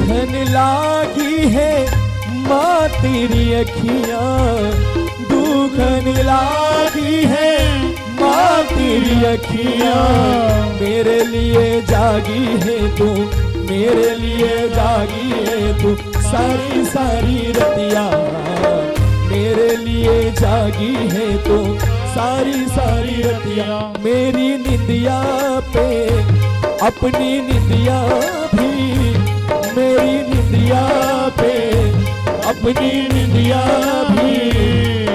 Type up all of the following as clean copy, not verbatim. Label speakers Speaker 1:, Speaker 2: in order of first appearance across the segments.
Speaker 1: दुखन लागी है माँ तेरी अखियाँ, दुखन लागी है माँ तेरी अखियाँ। मेरे लिए जागी है तू, मेरे लिए जागी है तू सारी सारी रतिया। मेरे लिए जागी है तू सारी सारी रतिया। मेरी निंदिया पे अपनी निंदिया भी, मेरी निंदिया पे अपनी निंदिया भी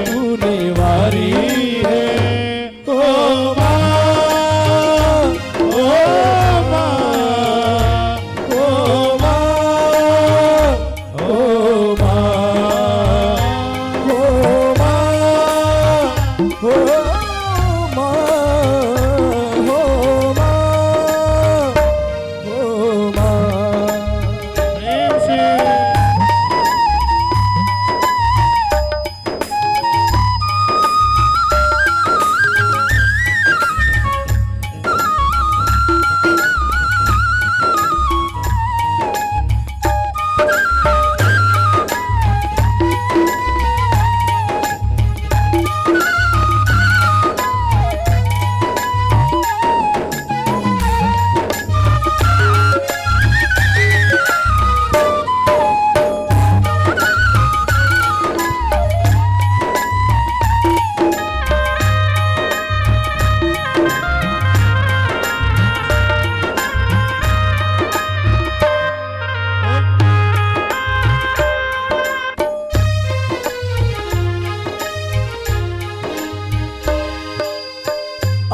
Speaker 1: तूने वारी है। ओ माँ, ओ माँ, ओ माँ, ओ माँ, ओ माँ, ओ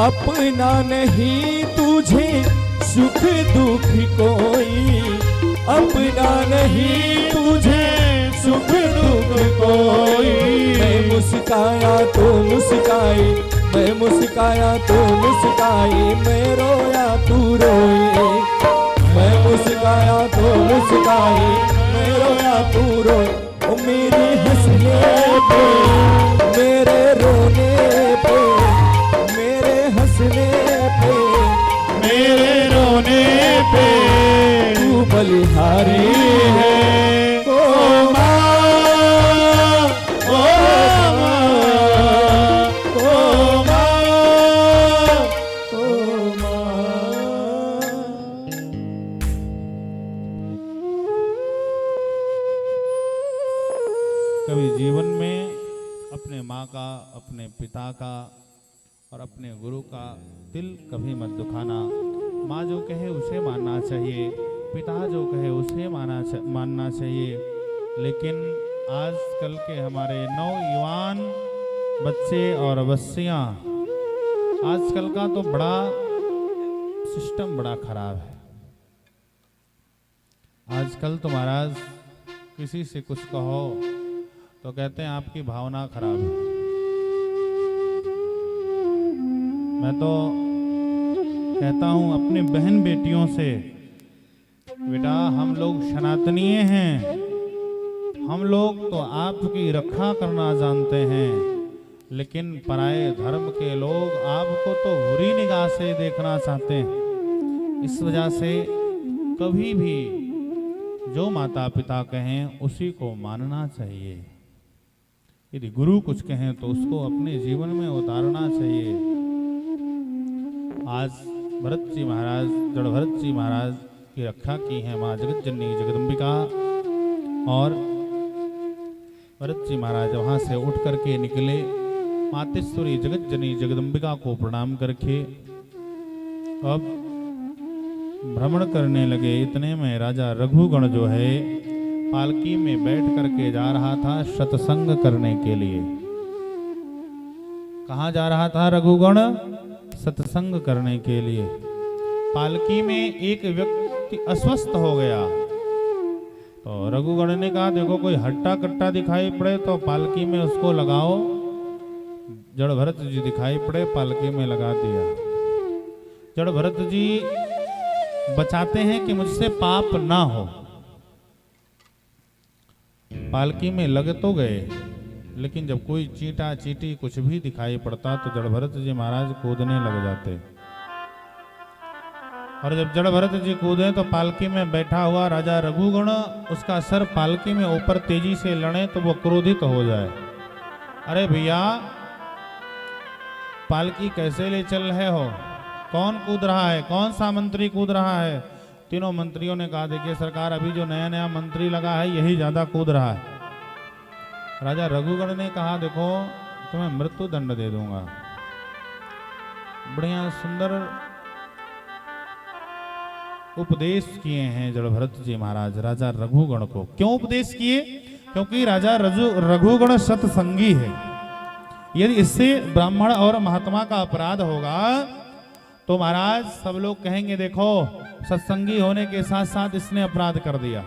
Speaker 1: अपना नहीं तुझे सुख दुख कोई, अपना नहीं तुझे सुख दुख कोई। मैं मुस्काया तो मुस्काई, मैं मुस्काया तो मुस्काई, मैं रोया तू रोई। मैं मुस्काया तो मुस्काई, मैं रोया तू रोई। ओ मेरी हंसने पे, मेरे रोने पे, मेरे हंसने पे, मेरे रोने पे तू बलिहारी है। ओ माँ, ओ माँ, ओ माँ, ओ माँ।
Speaker 2: कभी जीवन में अपने माँ का, अपने पिता का और अपने गुरु का दिल कभी मत दुखाना। माँ जो कहे उसे मानना चाहिए, पिता जो कहे उसे मानना चाहिए। लेकिन आजकल के हमारे नौयुवान बच्चे और बच्चियाँ, आजकल का तो बड़ा सिस्टम बड़ा खराब है। आजकल तो महाराज किसी से कुछ कहो तो कहते हैं आपकी भावना खराब है। मैं तो कहता हूँ अपने बहन बेटियों से, बेटा हम लोग सनातनीय हैं, हम लोग तो आपकी रक्षा करना जानते हैं, लेकिन पराये धर्म के लोग आपको तो बुरी निगाह से देखना चाहते हैं। इस वजह से कभी भी जो माता पिता कहें उसी को मानना चाहिए। यदि गुरु कुछ कहें तो उसको अपने जीवन में उतारना चाहिए। आज भरत जी महाराज, जड़ भरत जी महाराज की रक्षा की है माँ जगत जननी जगदम्बिका, और भरत जी महाराज वहाँ से उठ करके निकले, मातेश्वरी जगत जननी जगदम्बिका को प्रणाम करके अब भ्रमण करने लगे। इतने में राजा रघुगण जो है पालकी में बैठ करके जा रहा था सत्संग करने के लिए। कहाँ जा रहा था रघुगण? सत्संग करने के लिए। पालकी में एक व्यक्ति अस्वस्थ हो गया तो रघुगण ने कहा देखो कोई हट्टा कट्टा दिखाई पड़े तो पालकी में उसको लगाओ। जड़ भरत जी दिखाई पड़े, पालकी में लगा दिया। जड़ भरत जी बचाते हैं कि मुझसे पाप ना हो। पालकी में लग तो गए, लेकिन जब कोई चींटा चींटी कुछ भी दिखाई पड़ता तो जड़ भरत जी महाराज कूदने लग जाते। और जब जड़ भरत जी कूदे तो पालकी में बैठा हुआ राजा रघुगण उसका सर पालकी में ऊपर तेजी से लड़े तो वो क्रोधित हो जाए। अरे भैया पालकी कैसे ले चल रहे हो, कौन कूद रहा है, कौन सा मंत्री कूद रहा है। तीनों मंत्रियों ने कहा देखिए सरकार अभी जो नया नया मंत्री लगा है यही ज्यादा कूद रहा है। राजा रघुगण ने कहा देखो तुम्हें मृत्यु दंड दे दूंगा। बढ़िया सुंदर उपदेश किए हैं जड़ भरत जी महाराज राजा रघुगण को। क्यों उपदेश किए? क्योंकि राजा रघुगण सत्संगी है। यदि इससे ब्राह्मण और महात्मा का अपराध होगा तो महाराज सब लोग कहेंगे देखो सत्संगी होने के साथ साथ इसने अपराध कर दिया,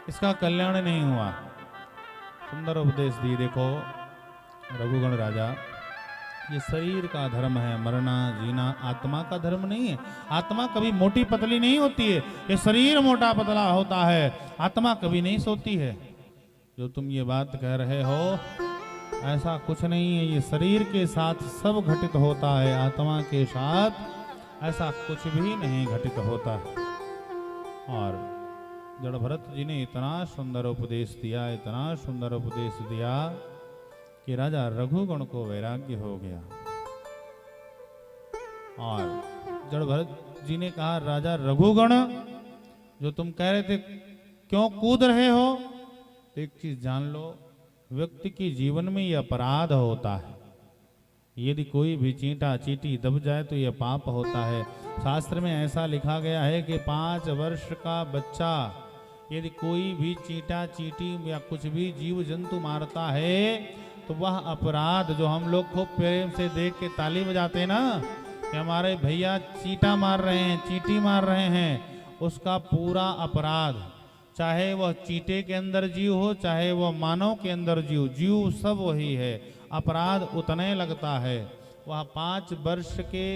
Speaker 2: इसका कल्याण नहीं हुआ। सुंदर उपदेश दिए देखो रघुगण राजा, ये शरीर का धर्म है, मरना जीना आत्मा का धर्म नहीं है। आत्मा कभी मोटी पतली नहीं होती है, ये शरीर मोटा पतला होता है, आत्मा कभी नहीं सोती है। जो तुम ये बात कह रहे हो ऐसा कुछ नहीं है, ये शरीर के साथ सब घटित होता है, आत्मा के साथ ऐसा कुछ भी नहीं घटित होता। और जड़ भरत जी ने इतना सुंदर उपदेश दिया, इतना सुंदर उपदेश दिया कि राजा रघुगण को वैराग्य हो गया। और जड़ भरत जी ने कहा राजा रघुगण जो तुम कह रहे थे क्यों कूद रहे हो, तो एक चीज जान लो व्यक्ति के जीवन में यह अपराध होता है। यदि कोई भी चींटा चींटी दब जाए तो यह पाप होता है। शास्त्र में ऐसा लिखा गया है कि 5 वर्ष का बच्चा यदि कोई भी चींटा चींटी या कुछ भी जीव जंतु मारता है तो वह अपराध, जो हम लोग खूब प्रेम से देख के ताली बजाते हैं ना कि हमारे भैया चींटा मार रहे हैं, चींटी मार रहे हैं, उसका पूरा अपराध, चाहे वह चींटे के अंदर जीव हो चाहे वह मानव के अंदर जीव, जीव सब वही है, अपराध उतने लगता है। वह 5 वर्ष के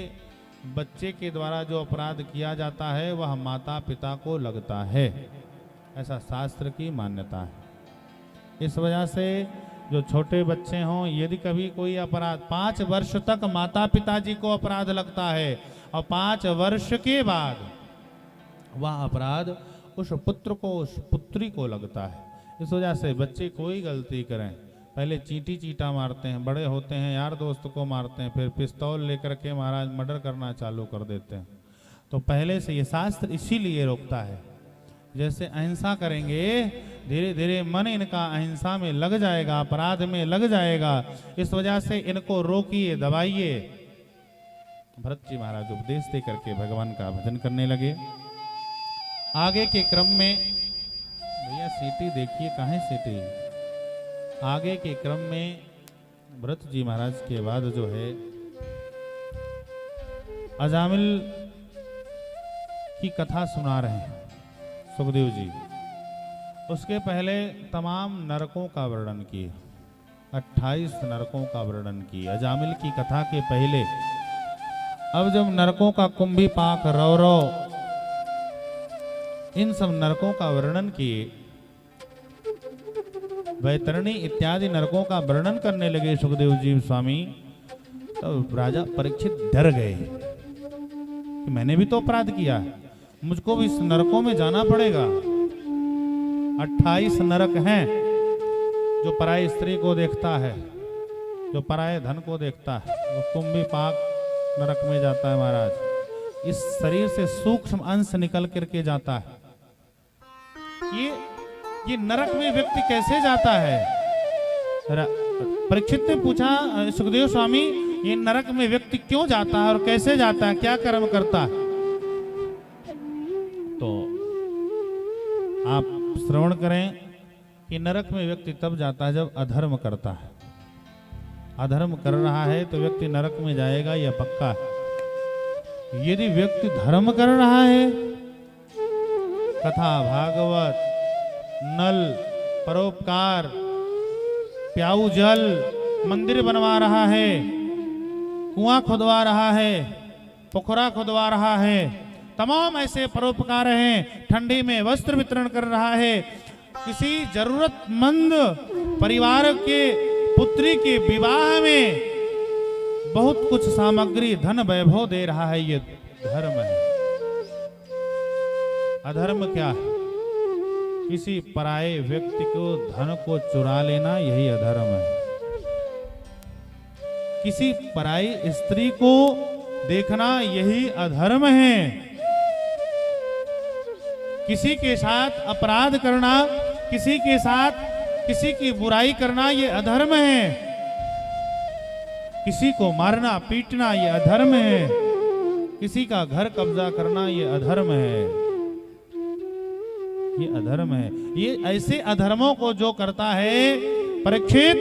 Speaker 2: बच्चे के द्वारा जो अपराध किया जाता है वह माता पिता को लगता है, ऐसा शास्त्र की मान्यता है। इस वजह से जो छोटे बच्चे हों यदि कभी कोई अपराध 5 वर्ष तक माता पिताजी को अपराध लगता है और 5 वर्ष के बाद वह अपराध उस पुत्र को उस पुत्री को लगता है। इस वजह से बच्चे कोई गलती करें पहले चींटी चींटा मारते हैं, बड़े होते हैं यार दोस्त को मारते हैं, फिर पिस्तौल लेकर के महाराज मर्डर करना चालू कर देते हैं। तो पहले से ये शास्त्र इसीलिए रोकता है। जैसे अहिंसा करेंगे धीरे धीरे मन इनका अहिंसा में लग जाएगा, अपराध में लग जाएगा। इस वजह से इनको रोकिए, दबाइए। भरत जी महाराज उपदेश दे करके भगवान का भजन करने लगे। आगे के क्रम में भैया सीटी देखिए कहाँ सीटी। आगे के क्रम में भरत जी महाराज के बाद जो है अजामिल की कथा सुना रहे हैं सुखदेव जी। उसके पहले तमाम नरकों का वर्णन किए, 28 नरकों का वर्णन किए अजामिल की कथा के पहले। अब जब नरकों का कुंभी पाक रौरव इन सब नरकों का वर्णन किए, वैतरणी इत्यादि नरकों का वर्णन करने लगे सुखदेव जी स्वामी, तब राजा परीक्षित डर गए कि मैंने भी तो अपराध किया, मुझको भी इस नरकों में जाना पड़ेगा। 28 नरक हैं, जो पराई स्त्री को देखता है, जो पराये धन को देखता है, वो कुंभी पाक नरक में जाता है महाराज। इस शरीर से सूक्ष्म अंश निकल करके जाता है। ये नरक में व्यक्ति कैसे जाता है? परीक्षित ने पूछा सुखदेव स्वामी ये नरक में व्यक्ति क्यों जाता है और कैसे जाता है, क्या कर्म करता है? तो आप श्रवण करें कि नरक में व्यक्ति तब जाता है जब अधर्म करता है। अधर्म कर रहा है तो व्यक्ति नरक में जाएगा, यह पक्का है। यदि व्यक्ति धर्म कर रहा है, कथा भागवत नल परोपकार प्याऊ जल मंदिर बनवा रहा है, कुआं खुदवा रहा है, पोखरा खुदवा रहा है, तमाम ऐसे परोपकार हैं, ठंडी में वस्त्र वितरण कर रहा है, किसी जरूरतमंद परिवार के पुत्री के विवाह में बहुत कुछ सामग्री धन वैभव दे रहा है, ये धर्म है। अधर्म क्या है? किसी पराये व्यक्ति को धन को चुरा लेना, यही अधर्म है। किसी पराई स्त्री को देखना, यही अधर्म है। किसी के साथ अपराध करना, किसी के साथ किसी की बुराई करना, ये अधर्म है। किसी को मारना पीटना, ये अधर्म है। किसी का घर कब्जा करना, ये अधर्म है। ये अधर्म है। ये ऐसे अधर्मों को जो करता है परीक्षित,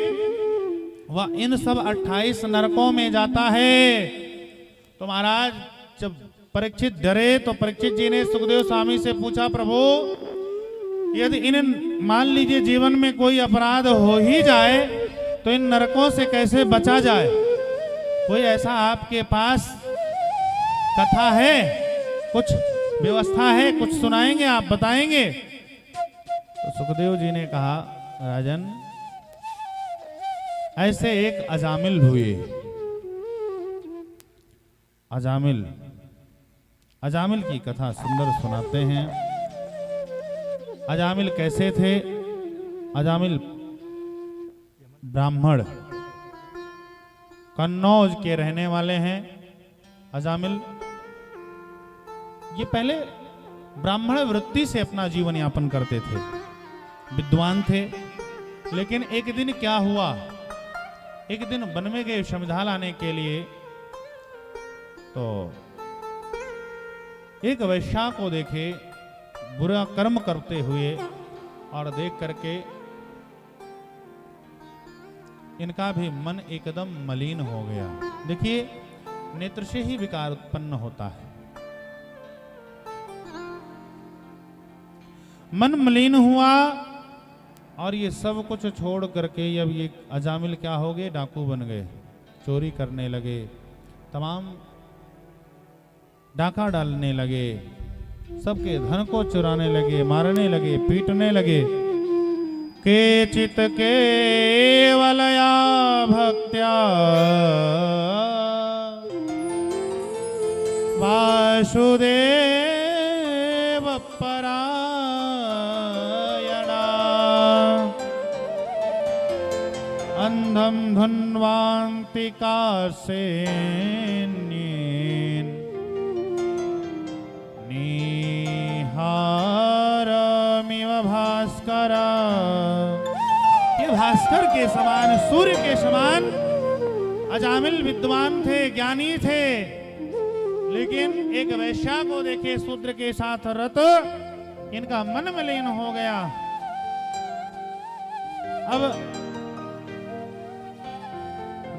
Speaker 2: वह इन सब 28 नरकों में जाता है। तो महाराज जब परीक्षित डरे तो परीक्षित जी ने सुखदेव स्वामी से पूछा, प्रभु यदि इन मान लीजिए जीवन में कोई अपराध हो ही जाए तो इन नरकों से कैसे बचा जाए? कोई ऐसा आपके पास कथा है, कुछ व्यवस्था है, कुछ सुनाएंगे, आप बताएंगे? तो सुखदेव जी ने कहा, राजन ऐसे एक अजामिल हुए। अजामिल की कथा सुंदर सुनाते हैं। अजामिल कैसे थे? अजामिल ब्राह्मण कन्नौज के रहने वाले हैं। अजामिल ये पहले ब्राह्मण वृत्ति से अपना जीवन यापन करते थे, विद्वान थे। लेकिन एक दिन क्या हुआ, एक दिन वन में गए शमिधा लाने के लिए, तो एक वैश्या को देखे बुरा कर्म करते हुए, और देख करके इनका भी मन एकदम मलिन हो गया। देखिए, नेत्र से ही विकार उत्पन्न होता है। मन मलिन हुआ और ये सब कुछ छोड़ करके अब ये अजामिल क्या हो गए? डाकू बन गए, चोरी करने लगे, तमाम डाका डालने लगे, सबके धन को चुराने लगे, मारने लगे, पीटने लगे। केचित केवलया भक्त्या वासुदेव परायणा अंधम धुन्वान्ति कासेन्येन निहारमिव भास्कर। ये भास्कर के समान, सूर्य के समान अजामिल विद्वान थे, ज्ञानी थे। लेकिन एक वैश्या को देखे शूद्र के साथ रत, इनका मन मलिन हो गया। अब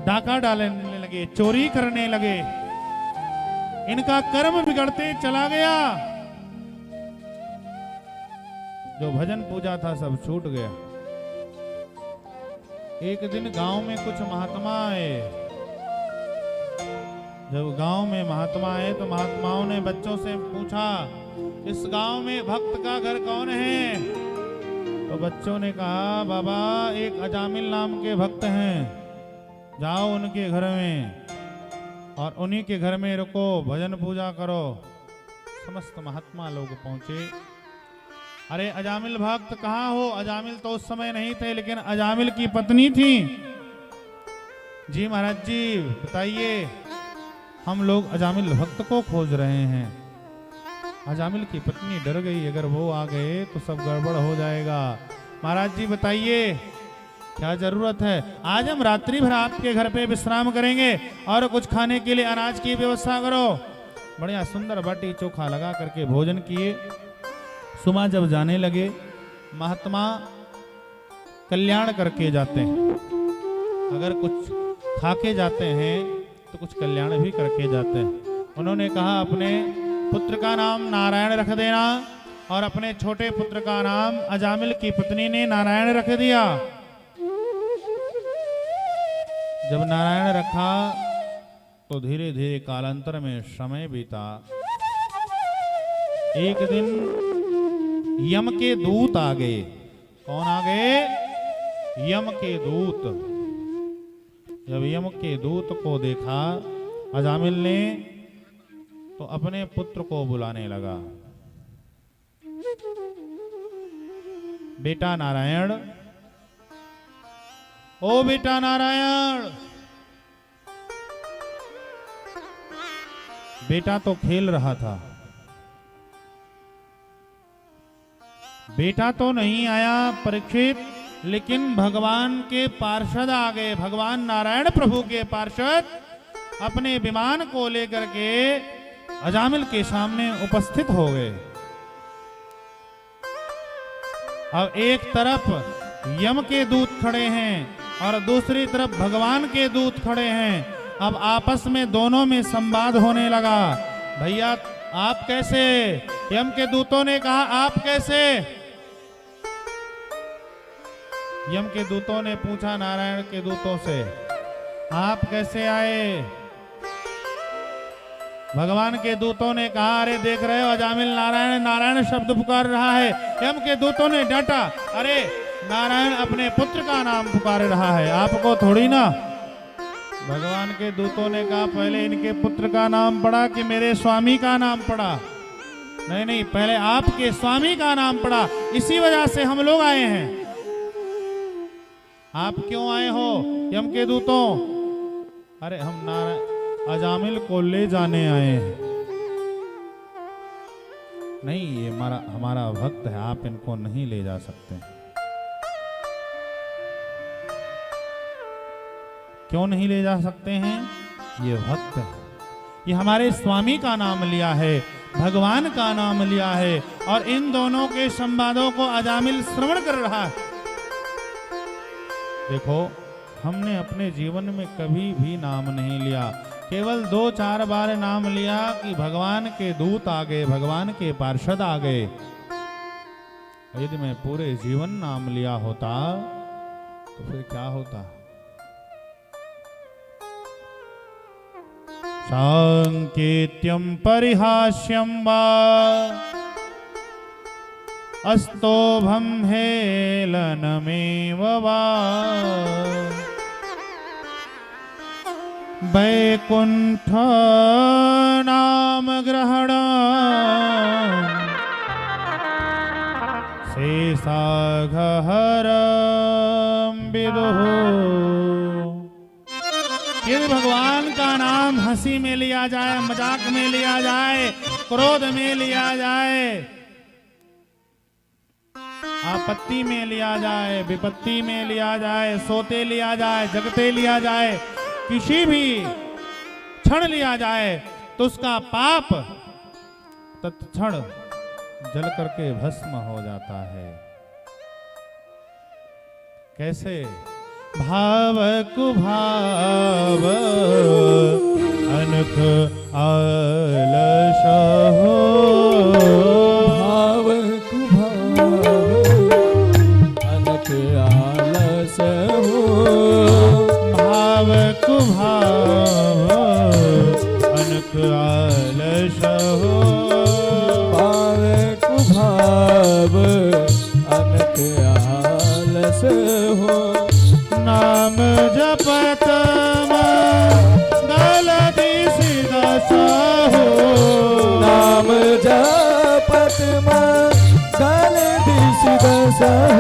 Speaker 2: डाका डालने लगे, चोरी करने लगे, इनका कर्म बिगड़ते चला गया। जो भजन पूजा था सब छूट गया। एक दिन गांव में कुछ महात्मा आए। जब गांव में महात्मा आए तो महात्माओं ने बच्चों से पूछा, इस गांव में भक्त का घर कौन है? तो बच्चों ने कहा, बाबा एक अजामिल नाम के भक्त हैं, जाओ उनके घर में और उन्हीं के घर में रुको, भजन पूजा करो। समस्त महात्मा लोग पहुंचे। अरे अजामिल भक्त कहाँ हो? अजामिल तो उस समय नहीं थे, लेकिन अजामिल की पत्नी थी। जी महाराज जी बताइए, हम लोग अजामिल भक्त को खोज रहे हैं। अजामिल की पत्नी डर गई, अगर वो आ गए तो सब गड़बड़ हो जाएगा। महाराज जी बताइए क्या जरूरत है? आज हम रात्रि भर आपके घर पे विश्राम करेंगे और कुछ खाने के लिए अनाज की व्यवस्था करो। बढ़िया सुंदर बाटी चोखा लगा करके भोजन किए। सुबह जब जाने लगे, महात्मा कल्याण करके जाते हैं। अगर कुछ खा के जाते हैं तो कुछ कल्याण भी करके जाते हैं। उन्होंने कहा, अपने पुत्र का नाम नारायण रख देना, और अपने छोटे पुत्र का नाम अजामिल की पत्नी ने नारायण रख दिया। जब नारायण रखा तो धीरे धीरे कालांतर में समय बीता। एक दिन यम के दूत आ गए। कौन आ गए? यम के दूत। जब यम के दूत को देखा अजामिल ने, तो अपने पुत्र को बुलाने लगा। बेटा नारायण, ओ बेटा नारायण। बेटा तो खेल रहा था, बेटा तो नहीं आया परीक्षित, लेकिन भगवान के पार्षद आ गए। भगवान नारायण प्रभु के पार्षद अपने विमान को लेकर के अजामिल के सामने उपस्थित हो गए। अब एक तरफ यम के दूत खड़े हैं और दूसरी तरफ भगवान के दूत खड़े हैं। अब आपस में दोनों में संवाद होने लगा। भैया आप कैसे? यम के दूतों ने कहा आप कैसे? यम के दूतों ने पूछा नारायण के दूतों से आप कैसे आए? भगवान के दूतों ने कहा अरे देख रहे हो अजामिल नारायण नारायण शब्द पुकार रहा है। यम के दूतों ने डांटा, अरे नारायण अपने पुत्र का नाम पुकार रहा है, आपको थोड़ी ना। भगवान के दूतों ने कहा पहले इनके पुत्र का नाम पड़ा कि मेरे स्वामी का नाम पड़ा? नहीं नहीं, पहले आपके स्वामी का नाम पड़ा, इसी वजह से हम लोग आए हैं। आप क्यों आए हो यम के दूतों? अरे हम नारायण अजामिल को ले जाने आए हैं। नहीं, ये हमारा भक्त है, आप इनको नहीं ले जा सकते। क्यों नहीं ले जा सकते हैं? ये भक्त है, ये हमारे स्वामी का नाम लिया है, भगवान का नाम लिया है, और इन दोनों के संवादों को अजामिल श्रवण कर रहा है। देखो, हमने अपने जीवन में कभी भी नाम नहीं लिया, केवल 2-4 बार नाम लिया कि भगवान के दूत आ गए, भगवान के पार्षद आ गए। यदि मैं पूरे जीवन नाम लिया होता तो फिर क्या होता? सांकेत्यं परिहास्यं वा अस्तोभं हेलनमेव वा वैकुंठ नाम ग्रहण शेषाघहरं विदुः। यदि भगवान का नाम हंसी में लिया जाए, मजाक में लिया जाए, क्रोध में लिया जाए, आपत्ति में लिया जाए, विपत्ति में लिया जाए, सोते लिया जाए, जगते लिया जाए, किसी भी क्षण लिया जाए, तो उसका पाप तत्क्षण जल करके भस्म हो जाता है। कैसे? भाव कुभाव अनख आलस हो,
Speaker 1: भाव कुभाव अनख आलस हो,
Speaker 2: भाव कुभाव अनख आलस हो,
Speaker 1: भाव कुभाव अनख आलस हो।
Speaker 2: नाम जपत मंगल दिस हो,
Speaker 1: नाम जपत मंगल दिस हो,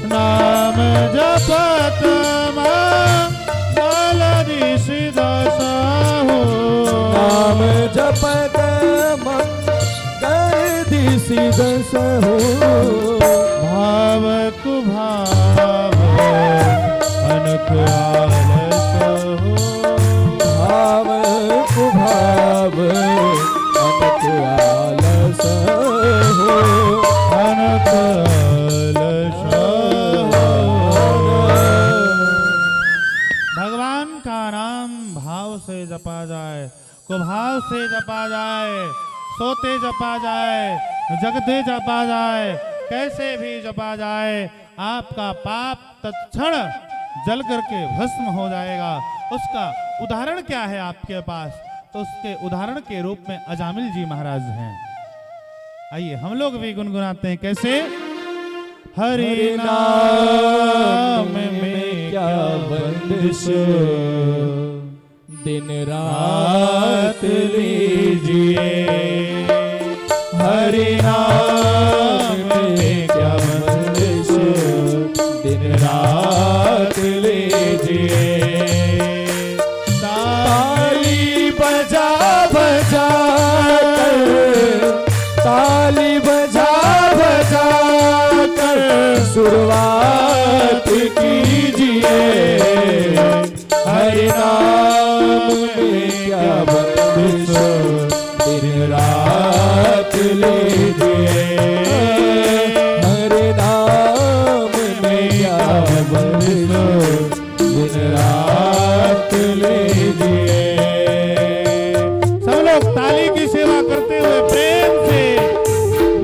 Speaker 2: नाम जपत मंगल दिस हो,
Speaker 1: नाम जपत मंगल दिस हो।
Speaker 2: भाव कुभाव अनख आलस हो,
Speaker 1: भाव कुभाव अनख आलस हो,
Speaker 2: अनख आलस हो। भगवान का नाम भाव से जपा जाए, कुभाव से जपा जाए, सोते जपा जाए, जगते जपा जाए, कैसे भी जपा जाए, आपका पाप तत्क्षण जल करके भस्म हो जाएगा। उसका उदाहरण क्या है आपके पास? तो उसके उदाहरण के रूप में अजामिल जी महाराज हैं। आइए हम लोग भी गुनगुनाते हैं। कैसे? हरि नाम में
Speaker 1: क्या बंदिश, दिन रात लीजिए। हरि नाम में क्या बंदिश, शुरुआत कीजिए, हरि नाम में क्या बंदिश, दिन रात लीजिए, हरि नाम में क्या बंदिश, दिन रात लीजिए।
Speaker 2: सब लोग ताली की सेवा करते हुए प्रेम से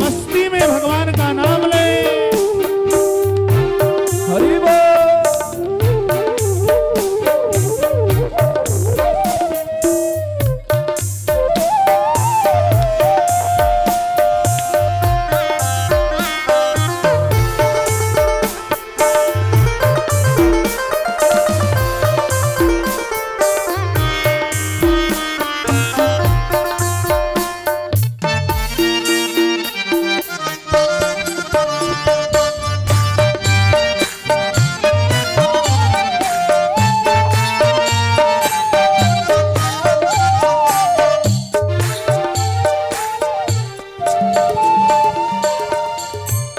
Speaker 2: मस्ती में भगवान का नाम लें।
Speaker 1: हरि बोल।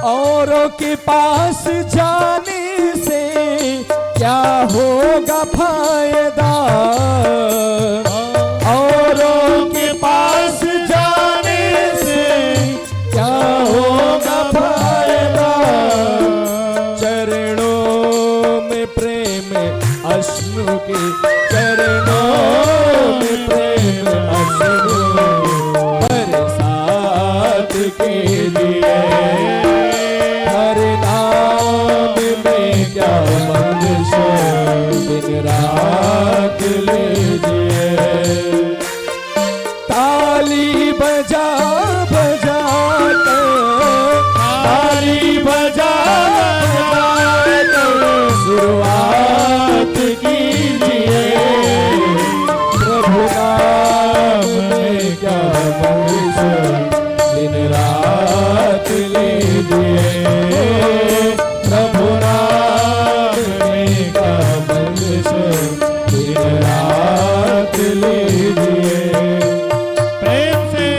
Speaker 1: औरों के पास जाने से क्या होगा फायदा, औरों के पास जाने से क्या होगा फायदा, चरणों में प्रेम अश्रु के, चरणों में प्रेम अश्रु बरसात के लिए, हरि नाम में क्या बंदिश, दिन रात लीजिए, ताली बजा बजा कर, ताली बजा बजा कर शुरुआत कीजिए, प्रभु नाम में क्या बंदिश, दिन रात लीजिए, प्रभु नाम में क्या बंदिश, दिन रात लीजिए।
Speaker 2: प्रेम से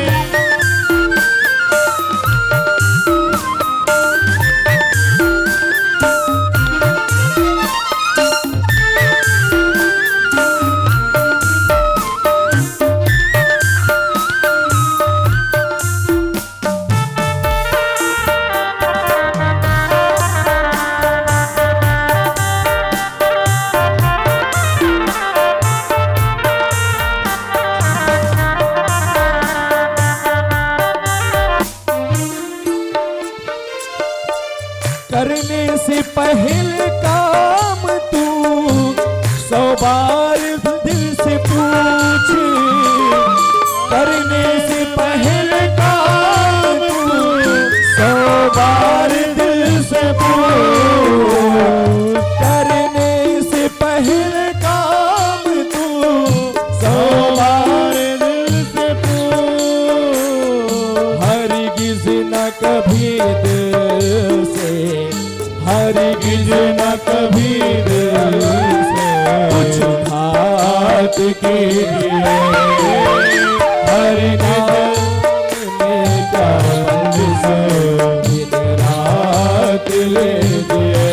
Speaker 1: करने से पहले काम तू 100 बार दिल से पूछ, करने से पहले काम तू 100 बार दिल से पूछ, करने से पहले काम तू 100 बार दिल से पूछ, हरगिज़ न कभी दिल से, हरगिज़ न कभी दिल से कुछ घात कीजिए, हरि नाम में क्या बंदिश, दिन रात लीजिए,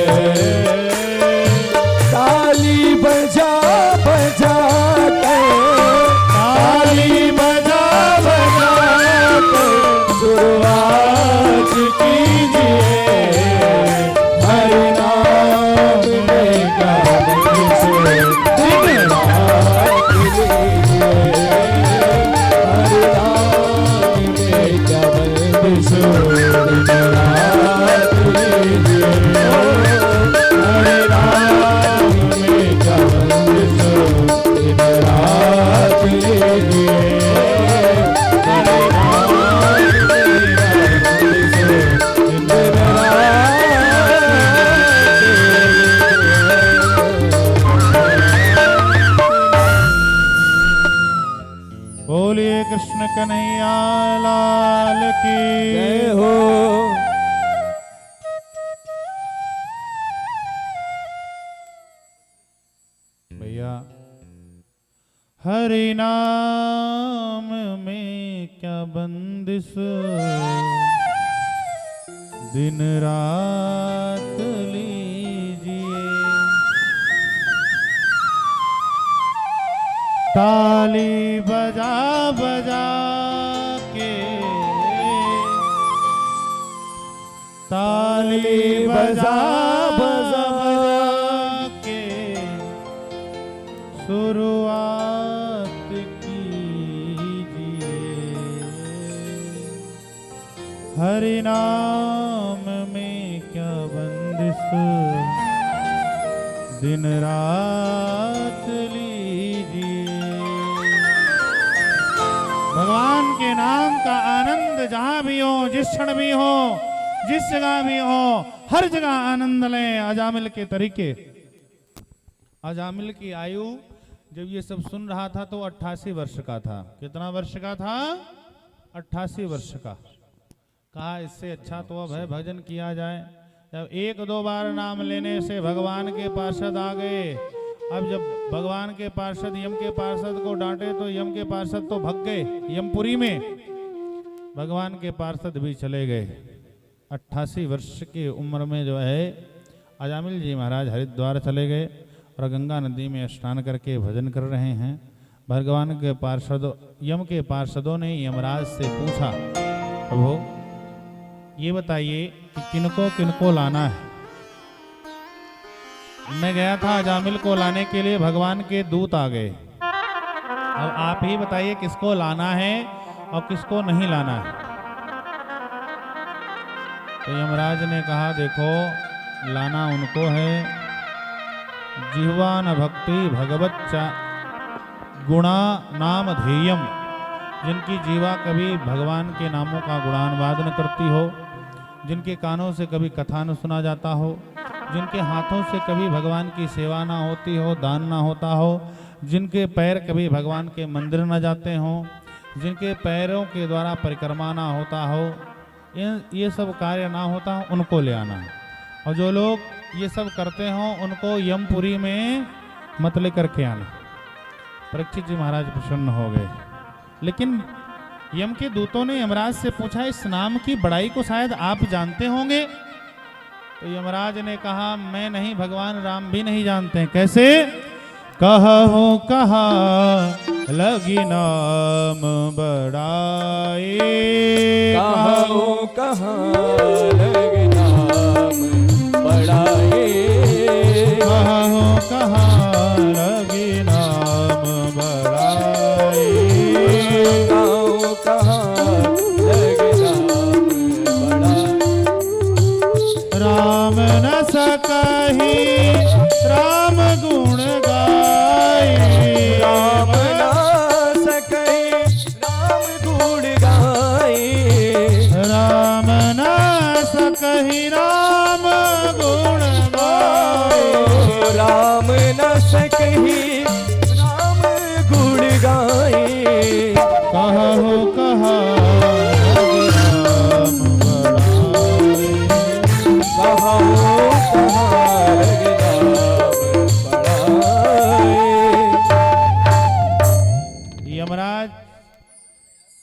Speaker 1: ताली बजा बजा कर, ताली बजा बजा कर शुरुआत कीजिए, हरि नाम में क्या बंदिश, दिन रात लीजिए, हरि नाम में क्या बंदिश, दिन रात लीजिए, हरि नाम में क्या बंदिश, दिन रात लीजिए, हरि नाम में क्या बंदिश, दिन रात
Speaker 2: बोलिए कृष्ण कन्हैया लाल की
Speaker 1: जय हो।
Speaker 2: भैया हरि नाम में क्या बंदिश, दिन रात ताली बजा बजा के, ताली बजा बजा के शुरुआत कीजिए, हरि नाम में क्या बंदिश, दिन रात लीजिए। भगवान के नाम का आनंद जहां भी हो, जिस क्षण भी हो, जिस जगह भी हो, हर जगह आनंद लें। अजामिल के तरीके, अजामिल की आयु जब ये सब सुन रहा था तो 88 वर्ष का था। कितना वर्ष का था? 88 वर्ष का। कहा इससे अच्छा तो अब है भजन किया जाए। जब एक दो बार नाम लेने से भगवान के पार्षद आ गए। अब जब भगवान के पार्षद यम के पार्षद को डांटे तो यम के पार्षद तो भग गए यमपुरी में, भगवान के पार्षद भी चले गए। 88 वर्ष की उम्र में जो है अजामिल जी महाराज हरिद्वार चले गए और गंगा नदी में स्नान करके भजन कर रहे हैं। भगवान के पार्षदों, यम के पार्षदों ने यमराज से पूछा, प्रभु ये बताइए कि किनको किनको लाना है। मैं गया था अजामिल को लाने के लिए, भगवान के दूत आ गए। अब आप ही बताइए किसको लाना है और किसको नहीं लाना है। तो यमराज ने कहा देखो लाना उनको है जिह्वा न भक्ति भगवत गुणा नाम ध्येयम, जिनकी जीवा कभी भगवान के नामों का गुणानुवाद न करती हो, जिनके कानों से कभी कथा न सुना जाता हो, जिनके हाथों से कभी भगवान की सेवा ना होती हो, दान ना होता हो, जिनके पैर कभी भगवान के मंदिर न जाते हों, जिनके पैरों के द्वारा परिक्रमा ना होता हो, ये सब कार्य ना होता हो, उनको ले आना है। और जो लोग ये सब करते हों उनको यमपुरी में मत लेकर के आना। परीक्षित जी महाराज प्रसन्न हो गए। लेकिन यम के दूतों ने यमराज से पूछा इस नाम की बड़ाई को शायद आप जानते होंगे। तो यमराज ने कहा मैं नहीं, भगवान राम भी नहीं जानते हैं। कैसे? कहूँ कहा लगी नाम बड़ाई,
Speaker 1: कहूँ कहाँ लगी नाम बड़ाई,
Speaker 2: कहूँ कहा लगी नाम बड़ाई,
Speaker 1: कहूँ कहाँ लगी नाम बड़ाई।
Speaker 2: राम न सकहि राम गुण गाई,
Speaker 1: राम ना सकहि राम गुण गाई,
Speaker 2: राम न सकहि राम गुण गाई,
Speaker 1: राम न सकहि राम गुण गाई।
Speaker 2: कहु कहा लगी राम बड़ाई,
Speaker 1: कहूँ कहाँ लगी नाम बड़ाई।
Speaker 2: यमराज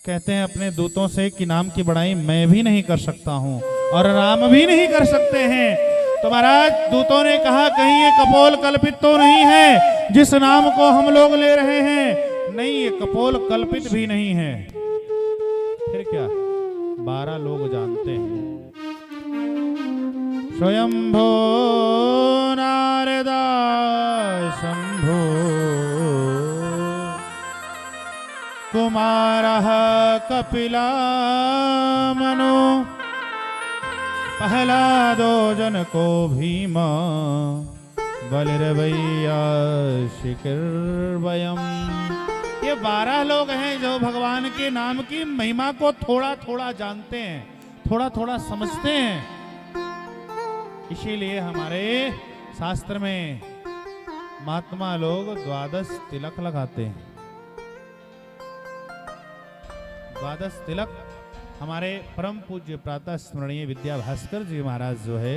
Speaker 2: कहते हैं अपने दूतों से कि नाम की बड़ाई मैं भी नहीं कर सकता हूं और राम भी नहीं कर सकते हैं। तो महाराज दूतों ने कहा कहीं ये कपोल कल्पित तो नहीं है जिस नाम को हम लोग ले रहे हैं। नहीं, ये कपोल कल्पित भी नहीं है। फिर क्या? 12 लोग जानते हैं। स्वयंभो नारदा शंभो कुमारः कपिला मनु, प्रहलादो जनको भीमा बलिर्भैया शिखिर्वयम्। ये 12 लोग हैं जो भगवान के नाम की महिमा को थोड़ा थोड़ा जानते हैं, थोड़ा थोड़ा समझते हैं। इसीलिए हमारे शास्त्र में महात्मा लोग 12 तिलक लगाते हैं। 12 तिलक हमारे परम पूज्य प्रातः स्मरणीय विद्या भास्कर जी महाराज जो है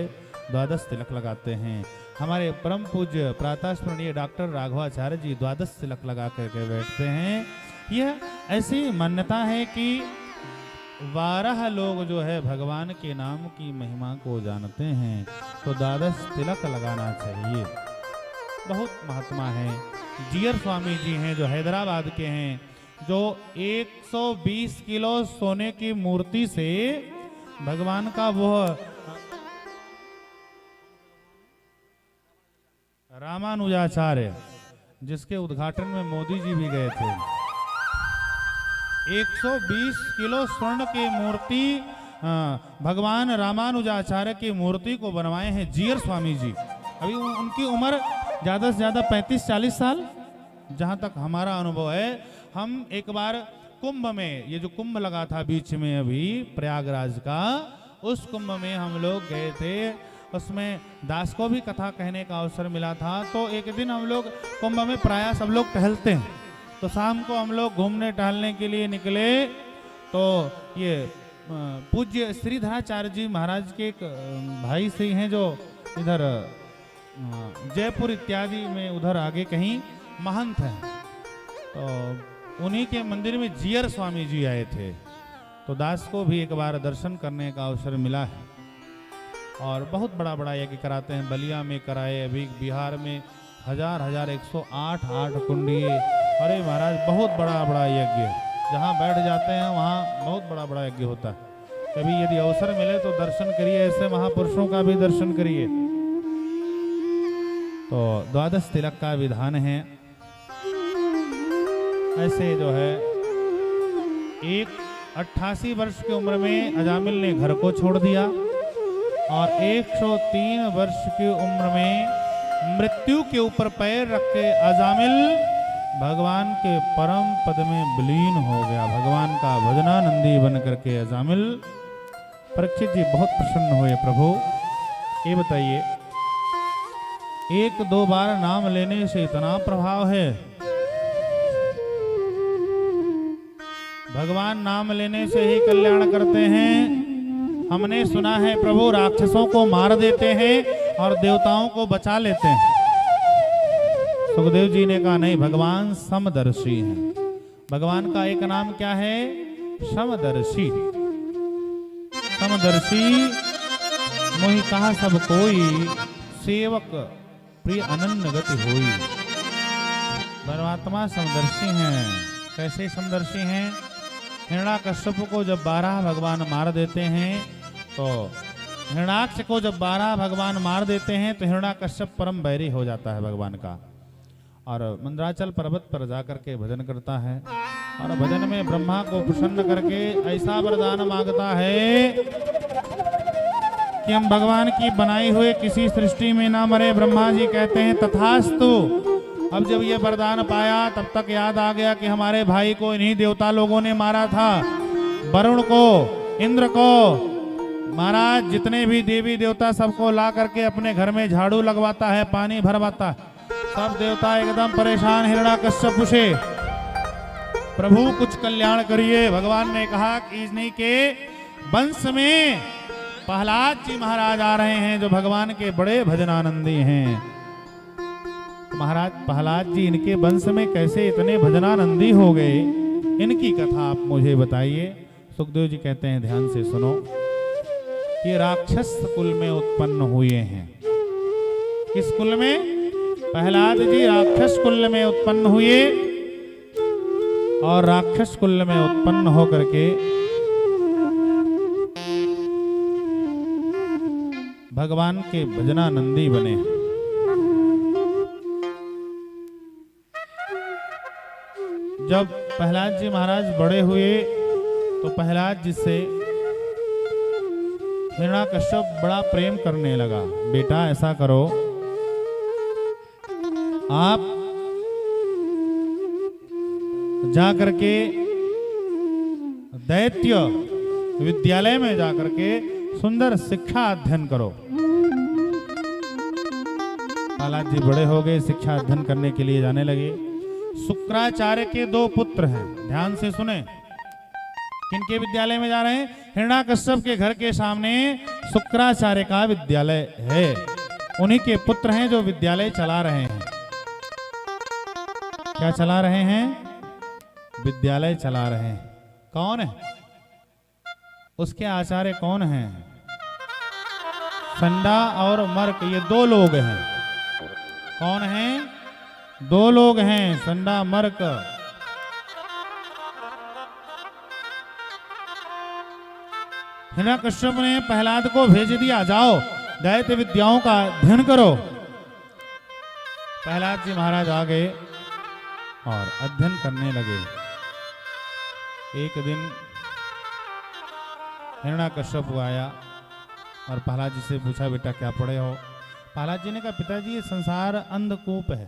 Speaker 2: 12 तिलक लगाते हैं। हमारे परम पूज्य प्रातः स्मरणीय डॉक्टर राघवाचार्य जी 12 तिलक लगा करके बैठते हैं। यह ऐसी मान्यता है कि 12 लोग जो है भगवान के नाम की महिमा को जानते हैं, तो 12 तिलक लगाना चाहिए। बहुत महात्मा है। जीयर स्वामी जी हैं जो हैदराबाद के हैं, जो 120 किलो सोने की मूर्ति से भगवान का वो रामानुजाचार्य, जिसके उद्घाटन में मोदी जी भी गए थे, 120 किलो स्वर्ण की मूर्ति भगवान रामानुजाचार्य की मूर्ति को बनवाए हैं जीयर स्वामी जी। अभी उनकी उम्र ज़्यादा से ज़्यादा 35-40 साल, जहाँ तक हमारा अनुभव है। हम एक बार कुंभ में, ये जो कुंभ लगा था बीच में अभी प्रयागराज का, उस कुंभ में हम लोग गए थे। उसमें दास को भी कथा कहने का अवसर मिला था। तो एक दिन हम लोग कुंभ में प्रायः सब लोग टहलते हैं, तो शाम को हम लोग घूमने टहलने के लिए निकले। तो ये पूज्य श्रीधराचार्य जी महाराज के एक भाई से हैं जो इधर जयपुर इत्यादि में उधर आगे कहीं महंत हैं, तो उन्हीं के मंदिर में जीयर स्वामी जी आए थे। तो दास को भी एक बार दर्शन करने का अवसर मिला है और बहुत बड़ा बड़ा यज्ञ कराते हैं। बलिया में कराए, अभी बिहार में 108 कुंडी। अरे महाराज बहुत बड़ा बड़ा यज्ञ, जहाँ बैठ जाते हैं वहाँ बहुत बड़ा बड़ा यज्ञ होता है। कभी यदि अवसर मिले तो दर्शन करिए, ऐसे महापुरुषों का भी दर्शन करिए। तो द्वादश तिलक का विधान है। ऐसे जो है 88 वर्ष की उम्र में अजामिल ने घर को छोड़ दिया और 103 वर्ष की उम्र में मृत्यु के ऊपर पैर रख के अजामिल भगवान के परम पद में विलीन हो गया। भगवान का भजनानंदी बन करके अजामिल। परीक्षित जी बहुत प्रसन्न हुए। प्रभु ये बताइए, 1-2 बार नाम लेने से इतना प्रभाव है? भगवान नाम लेने से ही कल्याण करते हैं। हमने सुना है प्रभु राक्षसों को मार देते हैं और देवताओं को बचा लेते हैं। सुखदेव जी ने कहा नहीं, भगवान समदर्शी हैं। भगवान का एक नाम क्या है? समदर्शी। समदर्शी मोहि कहा सब कोई, सेवक प्रिय अनन्य गति होई। परमात्मा समदर्शी हैं। कैसे समदर्शी हैं? हिरण्याकश्यप को जब 12 भगवान मार देते हैं, तो हिरण्याक्ष को जब 12 भगवान मार देते हैं तो हिरण्याकश्यप परम बैरी हो जाता है भगवान का, और मंदराचल पर्वत पर जाकर के भजन करता है। और भजन में ब्रह्मा को प्रसन्न करके ऐसा वरदान मांगता है कि हम भगवान की बनाई हुए किसी सृष्टि में ना मरे। ब्रह्मा जी कहते हैं तथास्तु। अब जब ये वरदान पाया तब तक याद आ गया कि हमारे भाई को इन्हीं देवता लोगों ने मारा था। वरुण को, इंद्र को। महाराज जितने भी देवी देवता सबको ला करके अपने घर में झाड़ू लगवाता है, पानी भरवाता है। सब देवता एकदम परेशान हिरण्याकश्यप से, प्रभु कुछ कल्याण करिए। भगवान ने कहा कि इन्हीं के वंश में प्रहलाद जी महाराज आ रहे हैं जो भगवान के बड़े भजनानंदी हैं। महाराज प्रहलाद जी इनके वंश में कैसे इतने भजनानंदी हो गए, इनकी कथा आप मुझे बताइए। सुखदेव जी कहते हैं ध्यान से सुनो। ये राक्षस कुल में उत्पन्न हुए हैं। किस कुल में? प्रहलाद जी राक्षस कुल में उत्पन्न हुए और राक्षस कुल में उत्पन्न होकर के भगवान के भजनानंदी बने। जब प्रहलाद जी महाराज बड़े हुए तो प्रहलाद जी से हिरण्याकश्यप बड़ा प्रेम करने लगा। बेटा ऐसा करो, आप जाकर के दैत्य विद्यालय में जाकर के सुंदर शिक्षा अध्ययन करो। प्रहलाद जी बड़े हो गए, शिक्षा अध्ययन करने के लिए जाने लगे। शुक्राचार्य के 2 पुत्र हैं, ध्यान से सुने। किनके विद्यालय में जा रहे हैं? हिरण्याकश्यप के घर के सामने शुक्राचार्य का विद्यालय है। उन्हीं के पुत्र हैं जो विद्यालय चला रहे हैं। क्या चला रहे हैं? विद्यालय चला रहे हैं। कौन है उसके आचार्य? कौन हैं? संडा और मर्क, ये 2 लोग हैं। कौन हैं? दो लोग हैं, संडा मर्क। हिरण्यकश्यप ने प्रहलाद को भेज दिया, जाओ दैत्य विद्याओं का अध्ययन करो। प्रहलाद जी महाराज आ गए और अध्ययन करने लगे। एक दिन हिरण्यकश्यप आया और प्रहलाद जी से पूछा, बेटा क्या पढ़े हो? प्रहलाद जी ने कहा, पिताजी ये संसार अंधकूप है,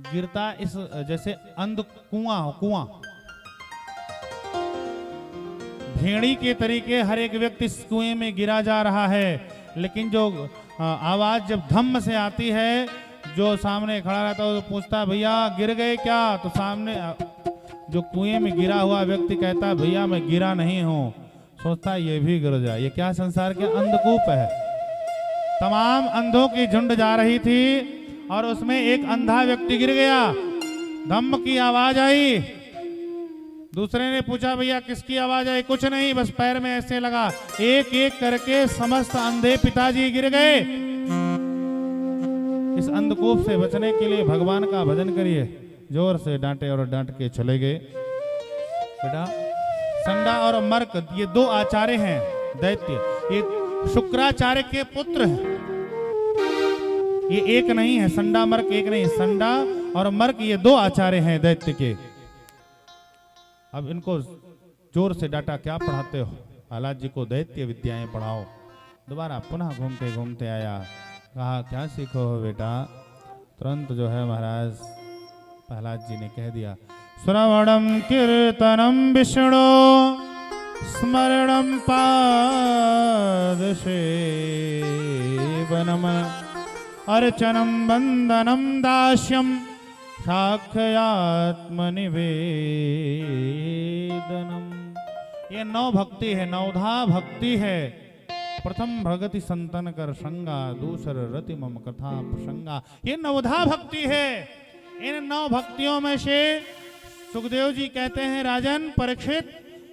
Speaker 2: गिरता इस जैसे अंध कुआं हो, कुआं भेड़ी के तरीके हर एक व्यक्ति इस कुएं में गिरा जा रहा है, लेकिन जो आवाज जब धम्म से आती है, जो सामने खड़ा रहता है वो पूछता है, भैया गिर गए क्या? तो सामने जो कुएं में गिरा हुआ व्यक्ति कहता है, भैया मैं गिरा नहीं हूं। सोचता है ये भी गिर जाए। ये क्या संसार के अंधकूप है। तमाम अंधों की झुंड जा रही थी और उसमें एक अंधा व्यक्ति गिर गया। धम्म की आवाज आई। दूसरे ने पूछा, भैया किसकी आवाज आई? कुछ नहीं, बस पैर में ऐसे लगा। एक एक करके समस्त अंधे पिताजी गिर गए। इस अंधकूप से बचने के लिए भगवान का भजन करिए। जोर से डांटे और डांट के चले गए। बेटा संडा और मर्क ये दो आचार्य हैं दैत्य, ये शुक्राचार्य के पुत्र हैं। ये एक नहीं है, संडा मर्क एक नहीं, संडा और मर्क ये दो आचार्य हैं दैत्य के। अब इनको जोर से डांटा, क्या पढ़ाते हो? प्रहलाद जी को दैत्य विद्याएं पढ़ाओ। दोबारा पुनः घूमते घूमते आया, कहा क्या सीखो हो बेटा? तुरंत जो है महाराज प्रहलाद जी ने कह दिया, श्रवणम कीर्तनम विष्णु स्मरणम पाद सेवनम अर्चनम वंदनम दास्यम साक्षयात्मनिवेदनम। ये नौ भक्ति है, नवधा भक्ति है। प्रथम भगति संतन कर संगा, दूसर रति मम कथा प्रसंगा। ये नवधा भक्ति है। इन नौ भक्तियों में से सुखदेव जी कहते हैं, राजन परीक्षित,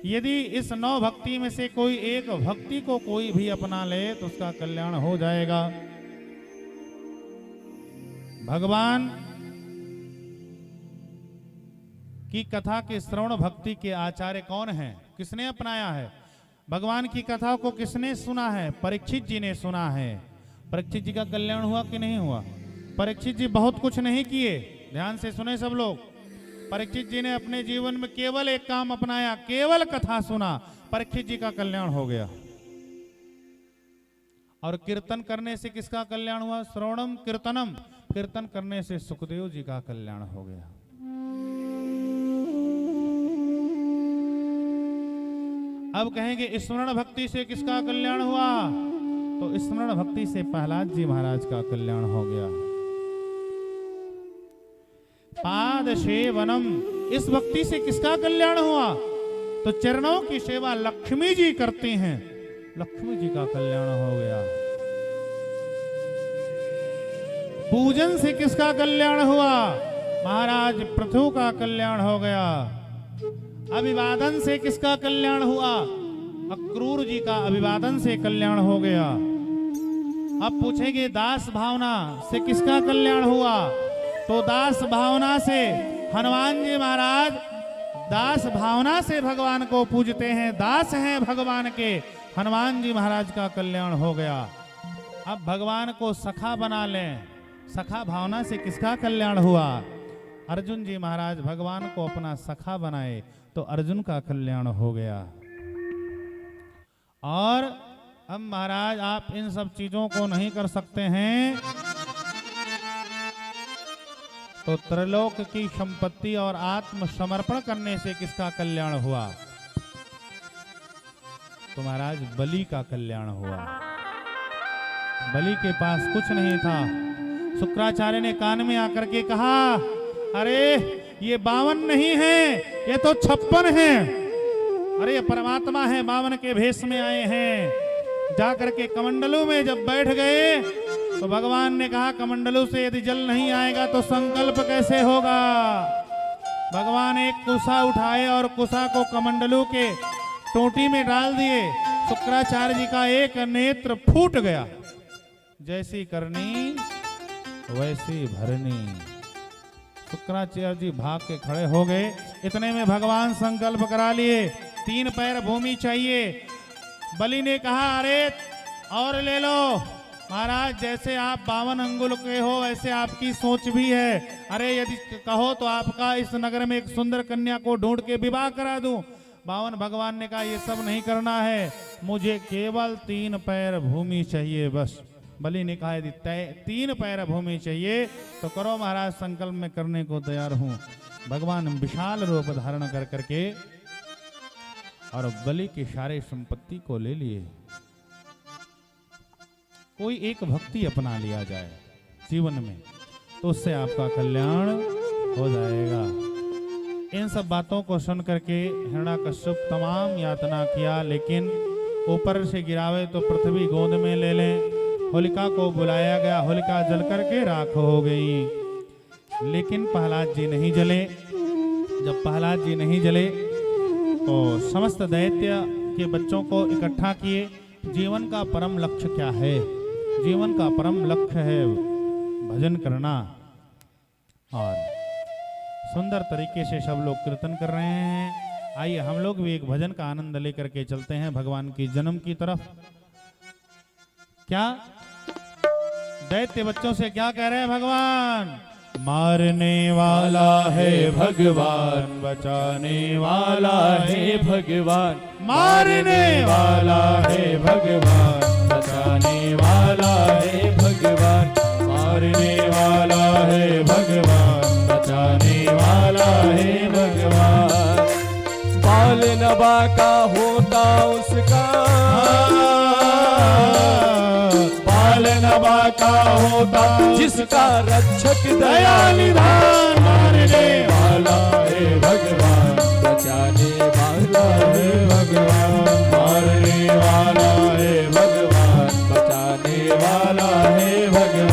Speaker 2: यदि इस नौ भक्ति में से कोई एक भक्ति को कोई भी अपना ले तो उसका कल्याण हो जाएगा। भगवान की कथा के श्रवण भक्ति के आचार्य कौन हैं? किसने अपनाया है? भगवान की कथा को किसने सुना है? परीक्षित जी ने सुना है। परीक्षित जी का कल्याण हुआ कि नहीं हुआ? परीक्षित जी बहुत कुछ नहीं किए, ध्यान से सुने सब लोग। परीक्षित जी ने अपने जीवन में केवल एक काम अपनाया, केवल कथा सुना, परीक्षित जी का कल्याण हो गया। और कीर्तन करने से किसका कल्याण हुआ? श्रवणम कीर्तनम, कीर्तन करने से सुखदेव जी का कल्याण हो गया। अब कहेंगे स्मरण भक्ति से किसका कल्याण हुआ? तो स्मरण भक्ति से प्रहलाद जी महाराज का कल्याण हो गया। पाद सेवनम, इस भक्ति से किसका कल्याण हुआ? तो चरणों की सेवा लक्ष्मी जी करती हैं, लक्ष्मी जी का कल्याण हो गया। पूजन से किसका कल्याण हुआ? महाराज पृथु का कल्याण हो गया। अभिवादन से किसका कल्याण हुआ? अक्रूर जी का अभिवादन से कल्याण हो गया। अब पूछेंगे दास भावना से किसका कल्याण हुआ? तो दास भावना से हनुमान जी महाराज दास भावना से भगवान को पूजते हैं, दास हैं भगवान के। हनुमान जी महाराज का कल्याण हो गया। अब भगवान को सखा बना लें, सखा भावना से किसका कल्याण हुआ? अर्जुन जी महाराज भगवान को अपना सखा बनाए तो अर्जुन का कल्याण हो गया। और अब महाराज आप इन सब चीजों को नहीं कर सकते हैं तो त्रिलोक की संपत्ति और आत्मसमर्पण करने से किसका कल्याण हुआ? तो महाराज बलि का कल्याण हुआ। बलि के पास कुछ नहीं था। शुक्राचार्य ने कान में आकर के कहा, अरे ये 52 नहीं है, ये तो 56 है। अरे ये परमात्मा है, 52 के भेष में आए हैं। जाकर के कमंडलू में जब बैठ गए तो भगवान ने कहा, कमंडलू से यदि जल नहीं आएगा तो संकल्प कैसे होगा? भगवान एक कुसा उठाए और कुसा को कमंडलू के टोटी में डाल दिए। शुक्राचार्य जी का एक नेत्र फूट गया। जैसी करनी वैसी भरनी। शुक्राचार्य जी भाग के खड़े हो गए। इतने में भगवान संकल्प करा लिए, 3 पैर भूमि चाहिए। बलि ने कहा अरे और ले लो महाराज, जैसे आप 52 अंगुल के हो वैसे आपकी सोच भी है। अरे यदि कहो तो आपका इस नगर में एक सुंदर कन्या को ढूंढ के विवाह करा दूं। 52 भगवान ने कहा ये सब नहीं करना है, मुझे केवल 3 पैर भूमि चाहिए बस। बलि ने कहा यदि 3 पैर भूमि चाहिए तो करो महाराज, संकल्प में करने को तैयार हूं। भगवान विशाल रूप धारण कर करके और बलि की सारी संपत्ति को ले लिए। कोई एक भक्ति अपना लिया जाए जीवन में तो उससे आपका कल्याण हो जाएगा। इन सब बातों को सुन करके हिरण्याकश्यप तमाम यातना किया, लेकिन ऊपर से गिरावे तो पृथ्वी गोद में ले लें। होलिका को बुलाया गया, होलिका जल करके राख हो गई, लेकिन प्रहलाद जी नहीं जले। जब प्रहलाद जी नहीं जले तो समस्त दैत्य के बच्चों को इकट्ठा किए। जीवन का परम लक्ष्य क्या है? जीवन का परम लक्ष्य है भजन करना। और सुंदर तरीके से सब लोग कीर्तन कर रहे हैं। आइए हम लोग भी एक भजन का आनंद लेकर के चलते हैं भगवान की जन्म की तरफ। क्या दैत्य बच्चों से क्या कह रहे हैं भगवान? मारने वाला है भगवान, बचाने वाला है भगवान। मारने वाला है भगवान, बचाने वाला है भगवान। मारने वाला है भगवान, बचाने वाला है भगवान।
Speaker 1: बाल नबा का होता उसका, बाल नबा का होता जिसका रक्षक दया निधान। मारने वाला है भगवान, बचाने वाला है भगवान। मारने वाला है भगवान, बचाने वाला है भगवान।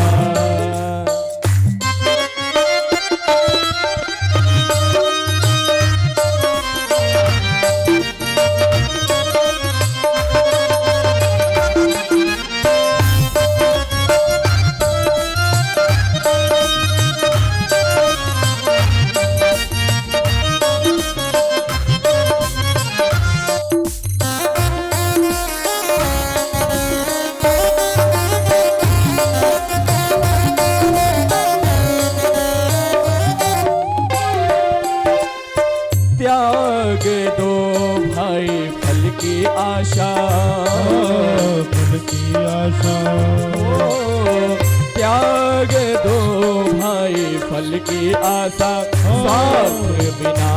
Speaker 1: त्याग दो भाई फल की आशा,
Speaker 2: फल की आशा।
Speaker 1: त्याग दो भाई फल की आशा, स्वार्थ बिना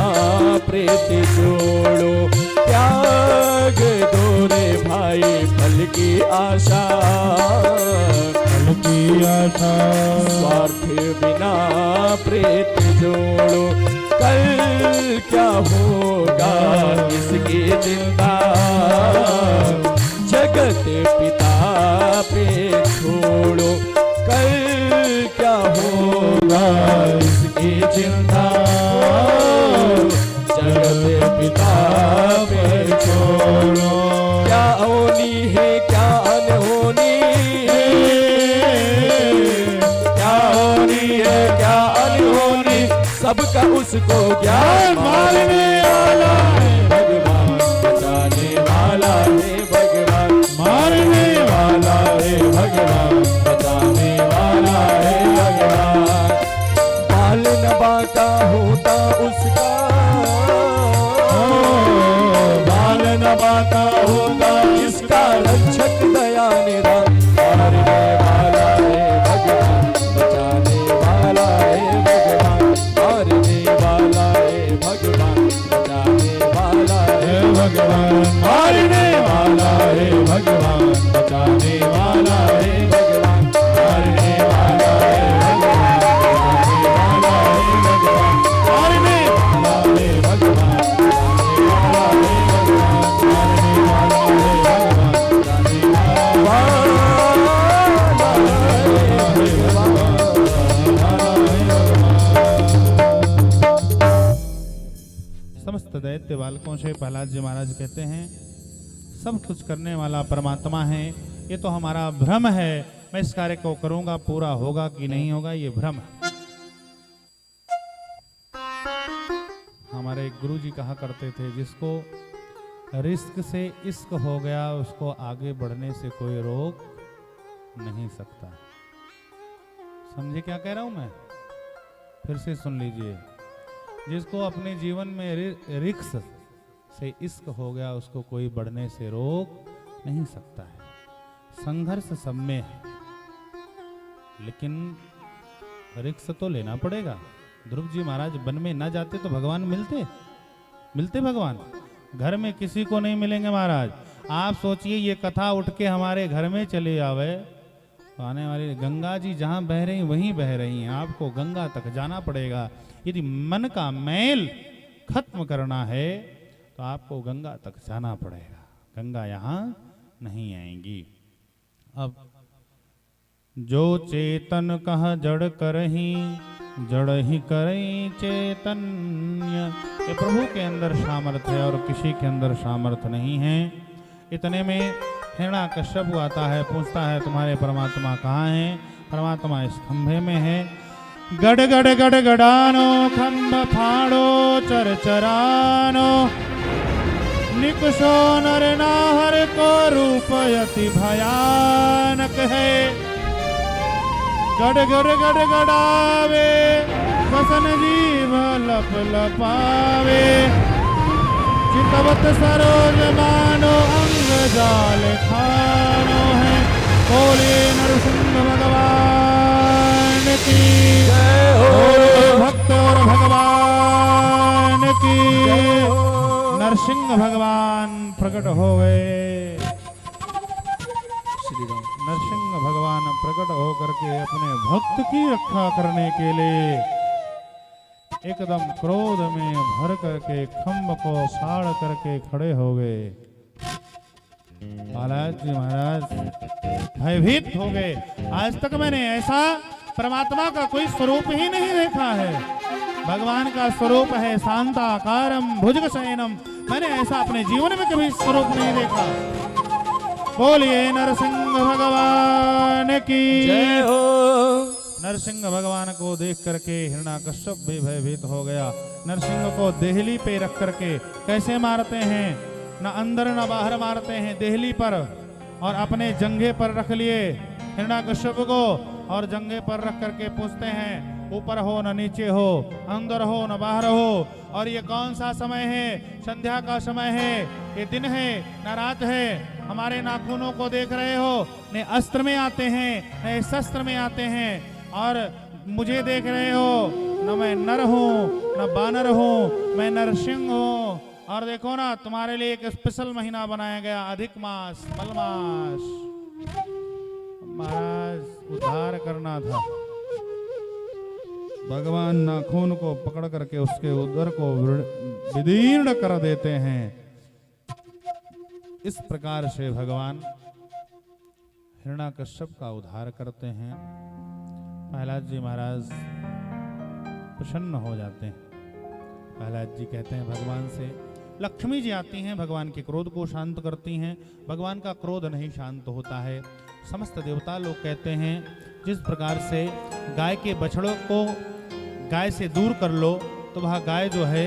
Speaker 1: प्रीत जोड़ो। त्याग दो रे भाई फल की आशा,
Speaker 2: फल की आशा।
Speaker 1: स्वार्थ बिना प्रीत जोड़ो। कल क्या होगा इसकी चिंता, जगत पिता पे छोड़ो। कल क्या होगा इसकी चिंता, जगत पिता पे छोड़ो। क्या होनी है क्या अनहोनी, क्या होनी है क्या अनहोनी, सबका उसको ज्ञान। मारने वाला है भगवान, बचाने वाला है भगवान। मारने वाला है भगवान, बचाने वाला है भगवान। बाल नबा का होता उसका, बाल नबा का होता इसका रक्षक दया निधान। मारने वाला है भगवान, बचाने वाला है भगवान। मारने वाला है भगवान, बचाने वाला है भगवान। मारने वाला है भगवान, बचाने वाला है भगवान। मारने वाला है भगवान, बचाने वाला है भगवान। मारने वाला है भगवान, बचाने वाला है भगवान। मारने वाला है भगवान, बचाने वाला
Speaker 2: समस्त दैत्य बालकों से प्रहलाद जी महाराज कहते हैं सब कुछ करने वाला परमात्मा है, ये तो हमारा भ्रम है। मैं इस कार्य को करूंगा, पूरा होगा कि नहीं होगा ये भ्रम है। हमारे गुरु जी कहा करते थे, जिसको रिस्क से इश्क हो गया उसको आगे बढ़ने से कोई रोक नहीं सकता। समझे क्या कह रहा हूं मैं? फिर से सुन लीजिए। जिसको अपने जीवन में रिक्स से इश्क हो गया उसको कोई बढ़ने से रोक नहीं सकता है। संघर्ष सब में है, लेकिन रिक्स तो लेना पड़ेगा। ध्रुव जी महाराज वन में ना जाते तो भगवान मिलते भगवान घर में किसी को नहीं मिलेंगे महाराज। आप सोचिए ये कथा उठ के हमारे घर में चले आवे तो आने वाली गंगा जी जहां बह रही वहीं बह रही हैं। आपको गंगा तक जाना पड़ेगा। यदि मन का मैल खत्म करना है तो आपको गंगा तक जाना पड़ेगा। गंगा यहाँ नहीं आएंगी। अब जो चेतन कह जड़ करही, जड़ ही करई चैतन्य। ये प्रभु के अंदर सामर्थ्य है और किसी के अंदर सामर्थ्य नहीं है। इतने में हिरण्याकश्यप आता है, पूछता है तुम्हारे परमात्मा कहाँ हैं? परमात्मा इस खंभे में है। गड़ गड़ गड़ गड़ानो खंभ फाड़ो चरचरानो, निकषो नर नाहर को रूप अति भयानक है। गड़ गड़ गड़ गड़ावे कसन जीव लप लपावे, चितवत सरोज मानो अंग जाल खानो है। बोले नरसिंह भगवान की जय हो, भक्त और भगवान की। नरसिंह भगवान प्रकट हो गए। नरसिंह भगवान प्रकट होकर के अपने भक्त की रक्षा करने के लिए एकदम क्रोध में भर करके खम्भ को फाड़ करके खड़े हो गए। बालाजी जी महाराज भयभीत हो गए। आज तक मैंने ऐसा परमात्मा का कोई स्वरूप ही नहीं देखा है। भगवान का स्वरूप है शांताकारम भुजगशयनम। मैंने ऐसा अपने जीवन में कभी स्वरूप नहीं देखा। बोलिए नरसिंह भगवान की
Speaker 1: जय हो।
Speaker 2: नरसिंह भगवान को देख करके हिरण्याकश्यप भी भयभीत हो गया। नरसिंह को देहली पे रख करके कैसे मारते हैं? न अंदर न बाहर मारते हैं, देहली पर और अपने जंघे पर रख लिए हिरण्याकश्यप को और जंघे पर रख करके पूछते हैं ऊपर हो न नीचे हो, अंदर हो न बाहर हो। और ये कौन सा समय है? संध्या का समय है, ये दिन है न रात है। हमारे नाखूनों को देख रहे हो, न अस्त्र में आते हैं न शस्त्र में आते हैं। और मुझे देख रहे हो, न मैं नर हूँ न बानर हूँ, मैं नरसिंह हूँ। और देखो ना, तुम्हारे लिए एक स्पेशल महीना बनाया गया, अधिक मास मलमास। महाराज उद्धार करना था। भगवान नाखून को पकड़ करके उसके उदर को विदीर्ण कर देते हैं। इस प्रकार से भगवान हिरण्याकश्यप का उद्धार करते हैं। प्रहलाद जी महाराज प्रसन्न हो जाते हैं। प्रहलाद जी कहते हैं भगवान से, लक्ष्मी जी आती हैं, भगवान के क्रोध को शांत करती हैं। भगवान का क्रोध नहीं शांत होता है। समस्त देवता लोग कहते हैं जिस प्रकार से गाय के बछड़ों को गाय से दूर कर लो तो वह गाय जो है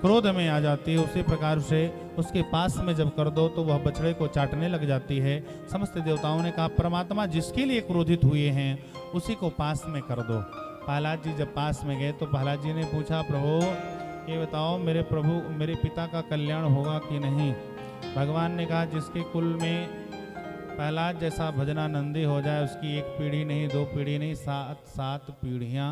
Speaker 2: क्रोध में आ जाती है, उसी प्रकार से उसके पास में जब कर दो तो वह बछड़े को चाटने लग जाती है। समस्त देवताओं ने कहा परमात्मा जिसके लिए क्रोधित हुए हैं उसी को पास में कर दो। प्रहलाद जी जब पास में गए तो प्रहलाद जी ने पूछा, प्रभु ये बताओ मेरे प्रभु मेरे पिता का कल्याण होगा कि नहीं? भगवान ने कहा जिसके कुल में प्रहलाद जैसा भजनानंदी हो जाए उसकी एक पीढ़ी नहीं, दो पीढ़ी नहीं, 7 पीढ़ियाँ,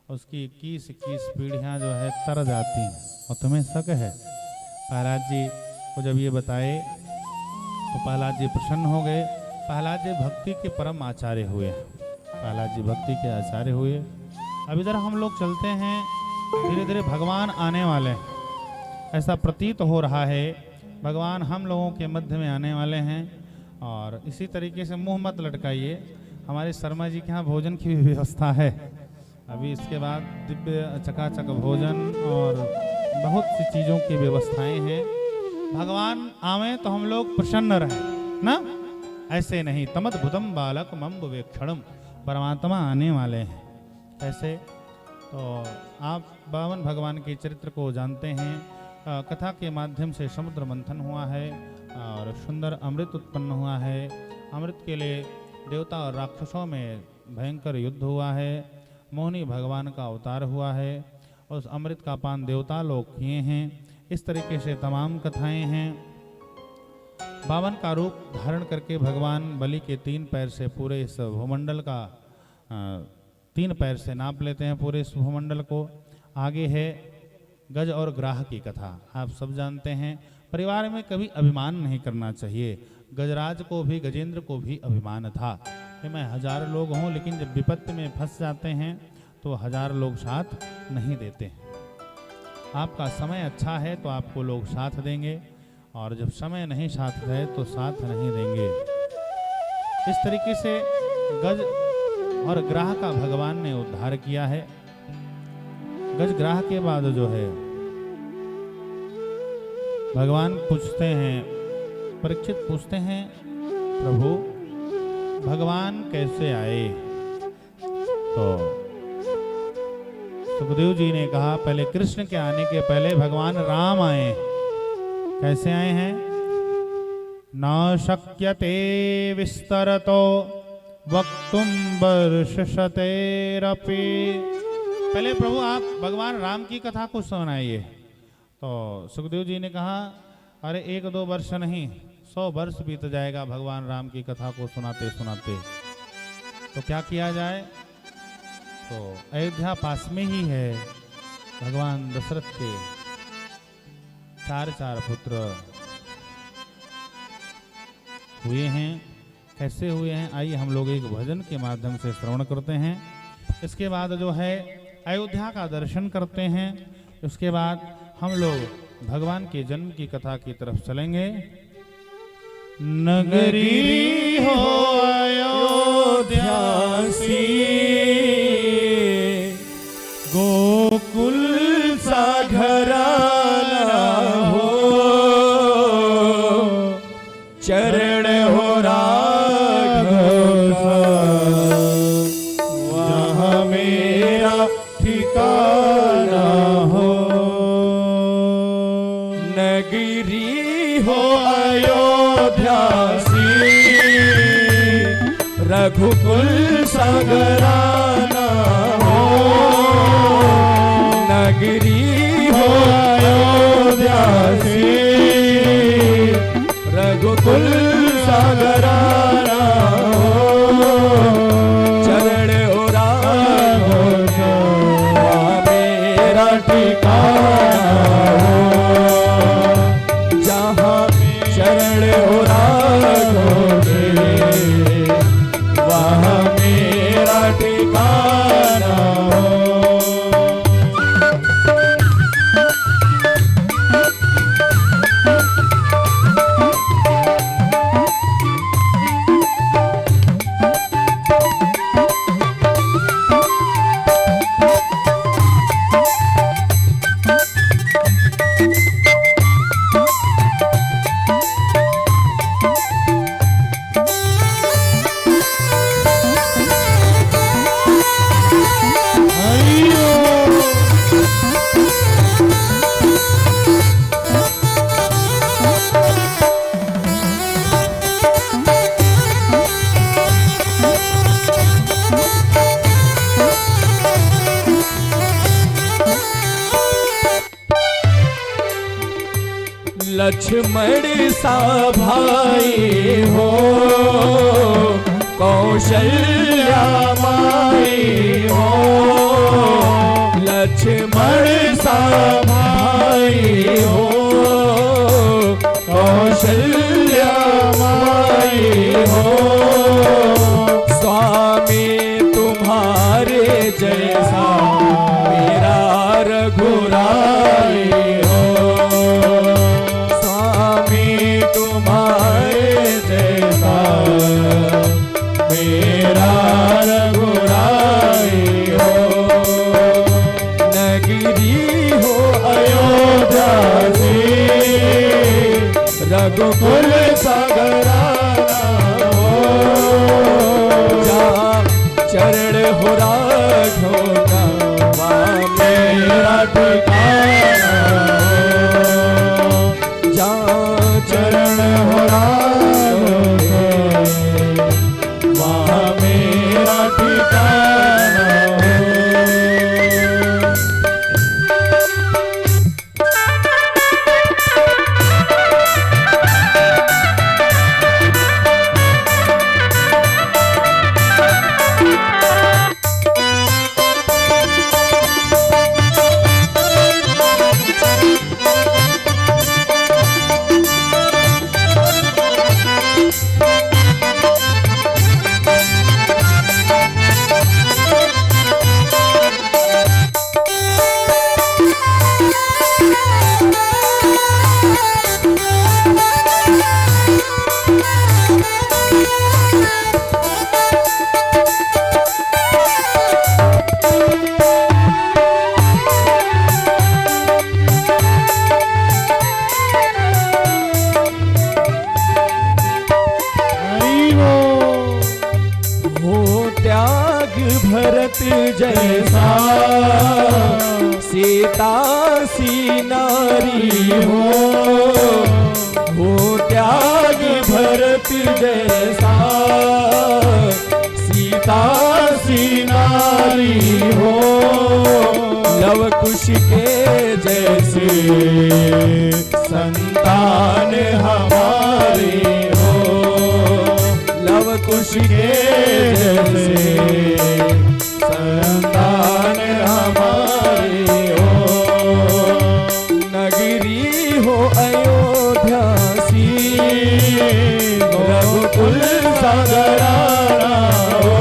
Speaker 2: उसकी 21 पीढ़ियाँ जो है तर जाती हैं। और तुम्हें शक है? प्रहलाद जी को जब ये बताए तो प्रहलाद जी प्रसन्न हो गए। प्रहलाद जी भक्ति के परम आचार्य हुए। प्रहलाद जी भक्ति के आचार्य हुए। अब इधर हम लोग चलते हैं, धीरे धीरे भगवान आने वाले हैं, ऐसा प्रतीत हो रहा है। भगवान हम लोगों के मध्य में आने वाले हैं। और इसी तरीके से मुंह मत लटकाइए, हमारे शर्मा जी के यहाँ भोजन की भी व्यवस्था है। अभी इसके बाद दिव्य चकाचक भोजन और बहुत सी चीज़ों की व्यवस्थाएं हैं। भगवान आवे तो हम लोग प्रसन्न रहें ना, ऐसे नहीं। तमद्भुतम बालक मम्ब वेक्षणम, परमात्मा आने वाले हैं। ऐसे तो आप बावन भगवान के चरित्र को जानते हैं। कथा के माध्यम से समुद्र मंथन हुआ है और सुंदर अमृत उत्पन्न हुआ है। अमृत के लिए देवता और राक्षसों में भयंकर युद्ध हुआ है। मोहिनी भगवान का अवतार हुआ है। उस अमृत का पान देवता लोग किए हैं। इस तरीके से तमाम कथाएं हैं। बावन का रूप धारण करके भगवान बलि के 3 पैर से पूरे इस भूमंडल का 3 पैर से नाप लेते हैं पूरे इस भूमंडल को। आगे है गज और ग्राह की कथा। आप सब जानते हैं परिवार में कभी अभिमान नहीं करना चाहिए। गजराज को भी, गजेंद्र को भी अभिमान था कि मैं 1000 लोग हूँ, लेकिन जब विपत्ति में फंस जाते हैं तो 1000 लोग साथ नहीं देते। आपका समय अच्छा है तो आपको लोग साथ देंगे, और जब समय नहीं साथ है तो साथ नहीं देंगे। इस तरीके से गज और ग्राह का भगवान ने उद्धार किया है। गज ग्राह के बाद जो है भगवान पूछते हैं, परीक्षित पूछते हैं, प्रभु भगवान कैसे आए? तो सुखदेव जी ने कहा पहले कृष्ण के आने के पहले भगवान राम आए। कैसे आए हैं? न शक्यते विस्तरतो वक्तुम वर्षशतेरपि। पहले प्रभु आप भगवान राम की कथा को सुनाइए। तो सुखदेव जी ने कहा अरे 1-2 वर्ष नहीं, 100 वर्ष बीत जाएगा भगवान राम की कथा को सुनाते सुनाते। तो क्या किया जाए? तो अयोध्या पास में ही है। भगवान दशरथ के 4 पुत्र हुए हैं। कैसे हुए हैं आइए हम लोग एक भजन के माध्यम से श्रवण करते हैं। इसके बाद जो है अयोध्या का दर्शन करते हैं। उसके बाद हम लोग भगवान के जन्म की कथा की तरफ चलेंगे। नगरी हो अयोध्या सी, गोकुल सा घराना हो, चरण हो राघव वहाँ मेरा ठिकाना हो। नगरी हो अयोध्या सी, रघुकुल सा घराना हो। नगरी हो अयोध्या सी, रघुकुल सा घराना हो। चरण हो राघव वहाँ मेरा ठिकाना हो। जहाँ चरण हो राघव वहाँ मेरा ठिकाना हो। लक्ष्मण सा भाई हो, कौशल्या माई हो। लक्ष्मण सा भाई हो, कौशल्या माई हो। स्वामी तुम्हारे जैसा मेरा रघुराई हो। तुम्हारे जैसा मेरा रघुराई हो। नगरी हो अयोध्या सी, रघुकुल सा घराना हो। जहाँ चरण हो राघव
Speaker 3: भरत जैसा सीता सी नारी हो त्याग भरत जैसा सीता सी नारी हो लव कुश के जैसे संतान हमारे हो लव कुश के जैसे संतान हमारे हो नगरी हो अयोध्या सी रघुकुल सागराना हो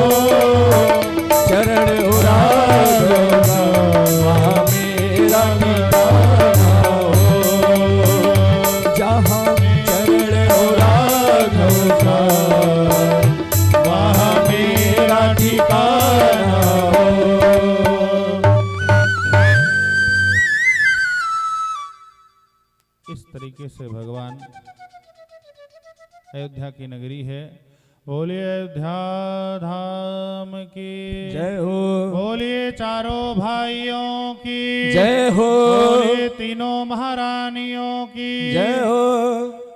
Speaker 3: चरण उरागा वहाँ मेरा ठिकाना हो जहाँ चरण उरागा वहाँ मेरा ठिकाना हो।
Speaker 2: इस तरीके से भगवान अयोध्या की नगरी है। बोलिए अयोध्या धाम की
Speaker 3: जय हो
Speaker 2: बोलिए चारों भाइयों की
Speaker 3: जय हो
Speaker 2: बोलिए तीनों महारानियों की
Speaker 3: जय हो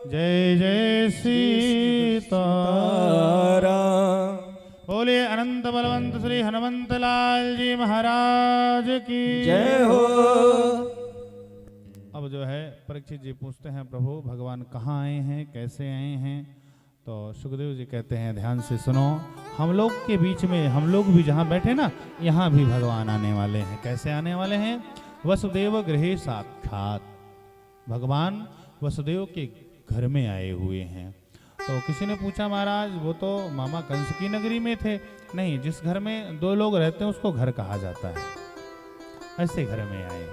Speaker 2: जय जय सीताराम। बोलिए अनंत बलवंत श्री हनुमंत लाल जी महाराज की
Speaker 3: जय हो।
Speaker 2: अब जो है परीक्षित जी पूछते हैं प्रभु भगवान कहाँ आए हैं कैसे आए हैं। तो सुखदेव जी कहते हैं ध्यान से सुनो हम लोग के बीच में हम लोग भी जहाँ बैठे ना यहाँ भी भगवान आने वाले हैं। कैसे आने वाले हैं। वसुदेव गृहे साक्षात भगवान वसुदेव के घर में आए हुए हैं। तो किसी ने पूछा महाराज वो तो मामा कंस की नगरी में थे। नहीं जिस घर में दो लोग रहते हैं उसको घर कहा जाता है। ऐसे घर में आए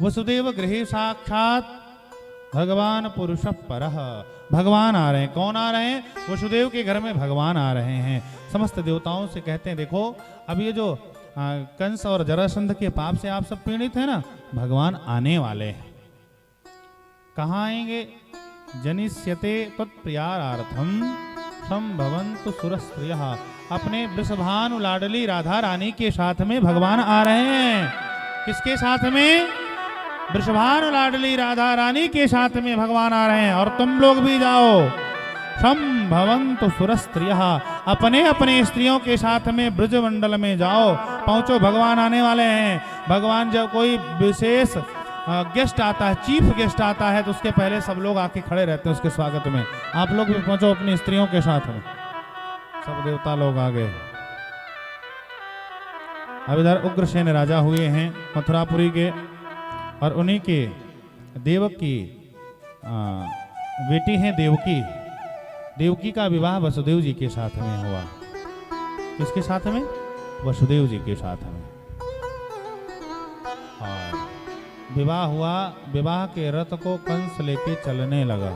Speaker 2: वसुदेव गृहे साक्षात भगवान पुरुष परः भगवान आ रहे हैं। कौन आ रहे हैं। वसुदेव के घर में भगवान आ रहे हैं। समस्त देवताओं से कहते हैं देखो अब ये जो कंस और जरासंध के पाप से आप सब पीड़ित हैं ना भगवान आने वाले हैं। कहाँ आएंगे। जनिष्यते तत्प्रियार्थम संभवन्तु सुरस्त्रियः अपने वृषभानु लाडली राधा रानी के साथ में भगवान आ रहे हैं। किसके साथ में। वृषभानु लाडली राधा रानी के साथ में भगवान आ रहे हैं। और तुम लोग भी जाओ संभवन्तु सुरस्त्रियः अपने अपने स्त्रियों के साथ में ब्रजमंडल में जाओ पहुंचो भगवान आने वाले हैं। भगवान जब कोई विशेष गेस्ट आता है चीफ गेस्ट आता है तो उसके पहले सब लोग आके खड़े रहते हैं उसके स्वागत में। आप लोग भी पहुंचो अपनी स्त्रियों के साथ में। सब देवता लोग आ गए। अब इधर उग्रसेन राजा हुए हैं मथुरापुरी के और उन्हीं के देवक की बेटी हैं देवकी। देवकी का विवाह वसुदेव जी के साथ में हुआ। किसके साथ में। वसुदेव जी के साथ में। और विवाह हुआ। विवाह के रथ को कंस लेके चलने लगा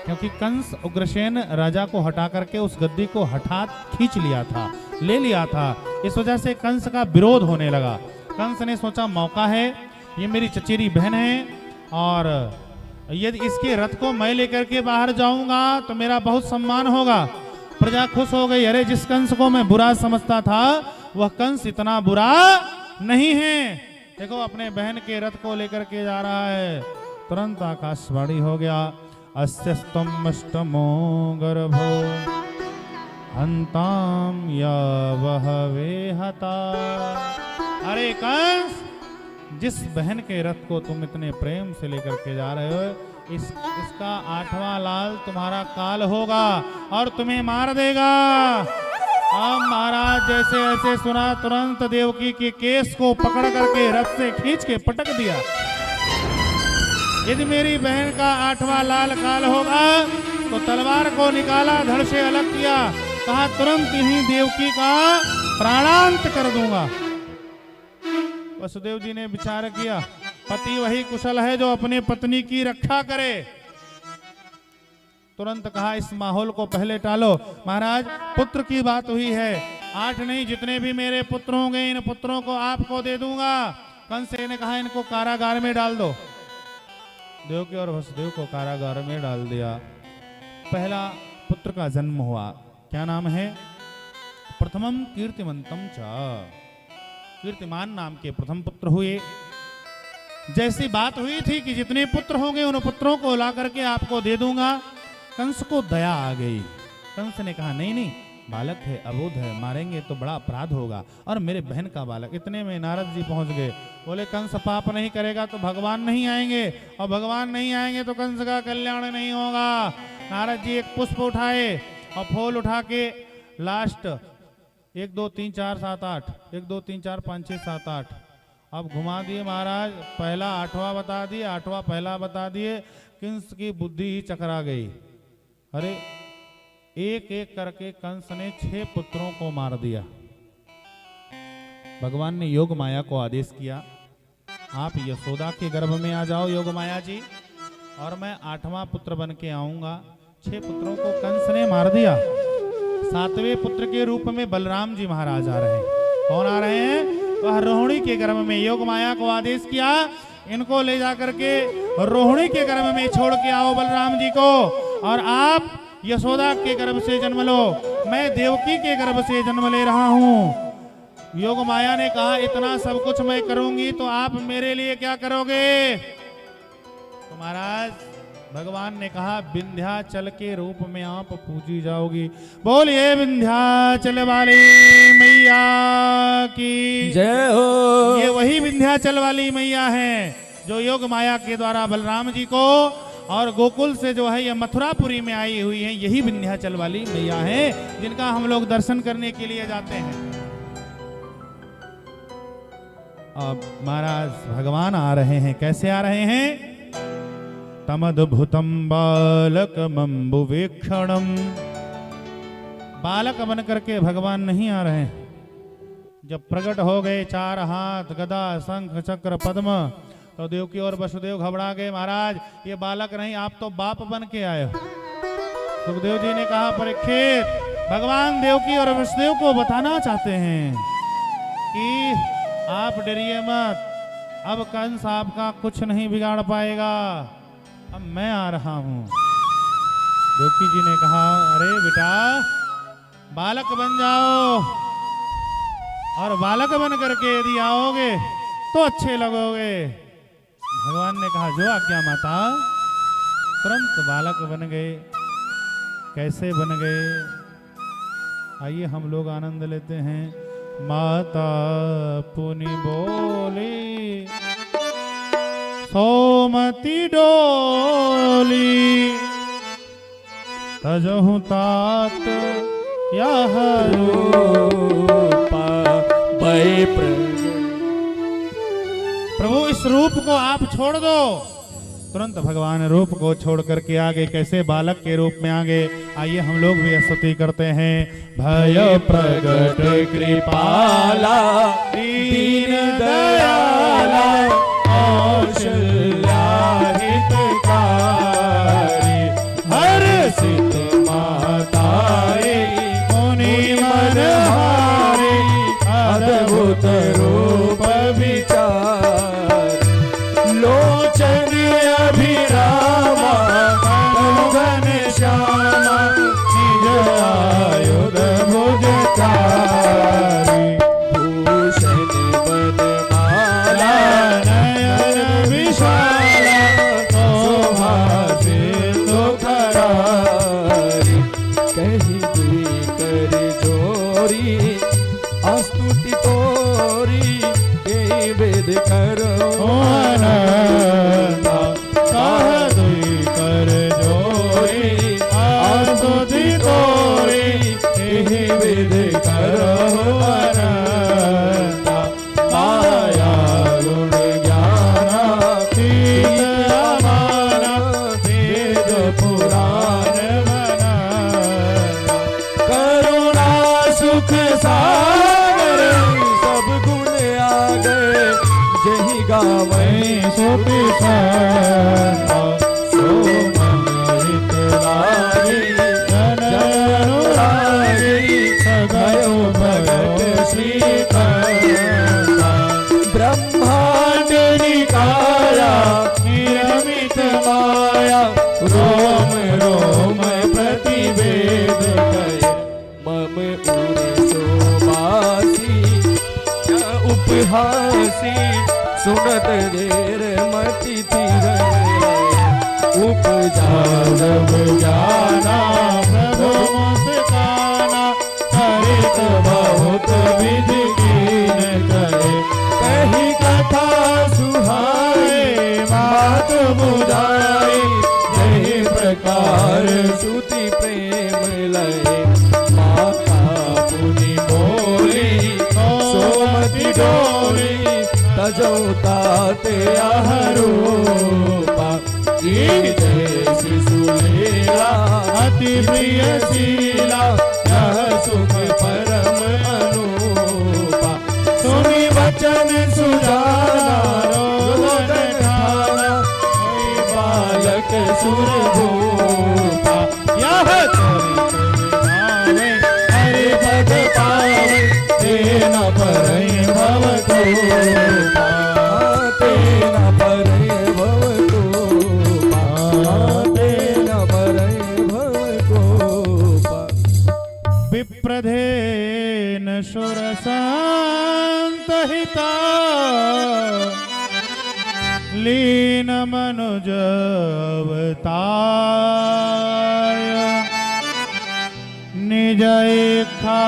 Speaker 2: क्योंकि कंस उग्रसेन राजा को हटा करके उस गद्दी को खींच लिया था ले लिया था। इस वजह से कंस का विरोध होने लगा। कंस ने सोचा मौका है ये मेरी चचेरी बहन है और यदि इसके रथ को मैं लेकर के बाहर जाऊंगा तो मेरा बहुत सम्मान होगा। प्रजा खुश हो गई। अरे जिस कंस को मैं बुरा समझता था वह कंस इतना बुरा नहीं है। देखो अपने बहन के रथ को लेकर के जा रहा है। तुरंत आकाशवाणी हो गया अस्यस्तम अष्टमो गर्भो हंताम या वह वे हता। अरे कंस जिस बहन के रथ को तुम इतने प्रेम से लेकर के जा रहे हो इसका 8वां लाल तुम्हारा काल होगा और तुम्हें मार देगा। अब महाराज जैसे ऐसे सुना तुरंत देवकी के केस को पकड़ करके रथ से खींच के पटक दिया। यदि मेरी बहन का 8वां लाल काल होगा तो तलवार को निकाला धड़ से अलग किया। कहा तुरंत ही देवकी का प्राणांत कर दूंगा। वसुदेव जी ने विचार किया, पति वही कुशल है जो अपने पत्नी की रक्षा करे। तुरंत कहा इस माहौल को पहले टालो। महाराज पुत्र की बात हुई है, 8 नहीं जितने भी मेरे पुत्र होंगे इन पुत्रों को आपको दे दूंगा। कंस ने कहा इनको कारागार में डाल दो। देवकी और वसुदेव को कारागार में डाल दिया। पहला पुत्र का जन्म हुआ, क्या नाम है? प्रथमम कीर्तिमंतम च, कीर्तिमान नाम के प्रथम पुत्र हुए। जैसी बात हुई थी कि जितने पुत्र होंगे उन पुत्रों को ला करके आपको दे दूंगा, कंस को दया आ गई। कंस ने कहा नहीं नहीं, बालक है, अबोध है, मारेंगे तो बड़ा अपराध होगा, और मेरे बहन का बालक। इतने में नारद जी पहुंच गए। बोले कंस पाप नहीं करेगा तो भगवान नहीं आएंगे, और भगवान नहीं आएंगे तो कंस का कल्याण नहीं होगा। नारद जी एक पुष्प उठाए और फूल उठा के लास्ट 1 2 3 4 7 8 1 2 3 4 5 6 7 8 अब घुमा दिए महाराज। पहला 8वां बता दिए, 8वां पहला बता दिए। कंस की बुद्धि ही चकरा गई। अरे एक एक करके कंस ने 6 पुत्रों को मार दिया। भगवान ने योग माया को आदेश किया, आप यशोदा के गर्भ में आ जाओ योग माया जी, और मैं 8वां पुत्र बन के आऊंगा। 6 पुत्रों को कंस ने मार दिया। 7वें पुत्र के रूप में बलराम जी महाराज आ रहे हैं। कौन आ रहे हैं? वह रोहिणी के गर्भ में। योग माया को आदेश किया, इनको ले जा करके रोहिणी के गर्भ में छोड़ के आओ बलराम जी को, और आप यशोदा के गर्भ से जन्म लो, मैं देवकी के गर्भ से जन्म ले रहा हूं। योग माया ने कहा इतना सब कुछ मैं करूंगी तो आप मेरे लिए क्या करोगे? तो महाराज भगवान ने कहा विंध्याचल के रूप में आप पूजी जाओगी। बोलिए विंध्याचल वाली मैया की
Speaker 3: जय हो।
Speaker 2: ये वही विंध्याचल वाली मैया है जो योग माया के द्वारा बलराम जी को और गोकुल से जो है ये मथुरापुरी में आई हुई है। यही विंध्याचल वाली मैया है जिनका हम लोग दर्शन करने के लिए जाते हैं। अब महाराज भगवान आ रहे हैं। कैसे आ रहे हैं? तमद्भुतम बालकमंबु वीक्षणम। बालक बन करके भगवान नहीं आ रहे हैं। जब प्रकट हो गए 4 हाथ, गदा, शंख, चक्र, पद्म, तो देवकी और वसुदेव घबरा गए। महाराज ये बालक नहीं, आप तो बाप बन के आए हो। सुखदेव जी ने कहा परीक्षित, भगवान देवकी और वसुदेव को बताना चाहते हैं कि आप डरिए मत, अब कंस आपका कुछ नहीं बिगाड़ पाएगा, अब मैं आ रहा हूं। देवकी जी ने कहा अरे बेटा बालक बन जाओ, और बालक बन करके यदि आओगे तो अच्छे लगोगे। भगवान ने कहा जो आज्ञा माता। तुरंत बालक बन गए। कैसे बन गए? आइए हम लोग आनंद लेते हैं। माता पुनि बोली सोमति डोली, तजहु तात यह
Speaker 3: रूपा भय
Speaker 2: प्रभु इस रूप को आप छोड़ दो। तुरंत भगवान रूप को छोड़ करके आगे कैसे बालक के रूप में आगे। आइए हम लोग भी स्तुति करते हैं। भय प्रगट कृपाला दीन दयाला कौशल्या हितकारी, हर्षित माताए मुनि मनहारे, अद्भुत रूप विचार, लोचन अभिरामा घन श्यामा, निज आयुध भुजकारी, भूषण बनमाला नयन विशाल, मैं सोती सन्ना सो ममृत लागी जन अनुरागी सगयो भगत श्रीकांता
Speaker 3: ब्रह्मांड निकाया
Speaker 2: निरमित माया रोम रोम प्रतिवेद कहे
Speaker 3: मम उरे शोभासी क्या उपहासी सुनत देर मति धीर उपजा
Speaker 2: जब जाना प्रभु मुस्काना हरित बहुत विधि कीन करे कही कथा सुहाए मात बुझाई यही प्रकार
Speaker 3: श्रुति प्रेम लय माता पुनि बोली
Speaker 2: सोमति डोरी
Speaker 3: तजौता ते
Speaker 2: रूपा की जय शिशुलीला अति प्रिय शीला यह सुख परम अनुपा सुनि वचन सुजाना रोग ठाना कोई बालक सुर भूपा यह चरित निभावे हरि पद पावे तेन परई भव तोपा
Speaker 3: तेन परे भवतोपा तेन परे भवतोपा
Speaker 2: विप्रधेन सुरसान्तहिता लीन मनुज अवतार निज इच्छा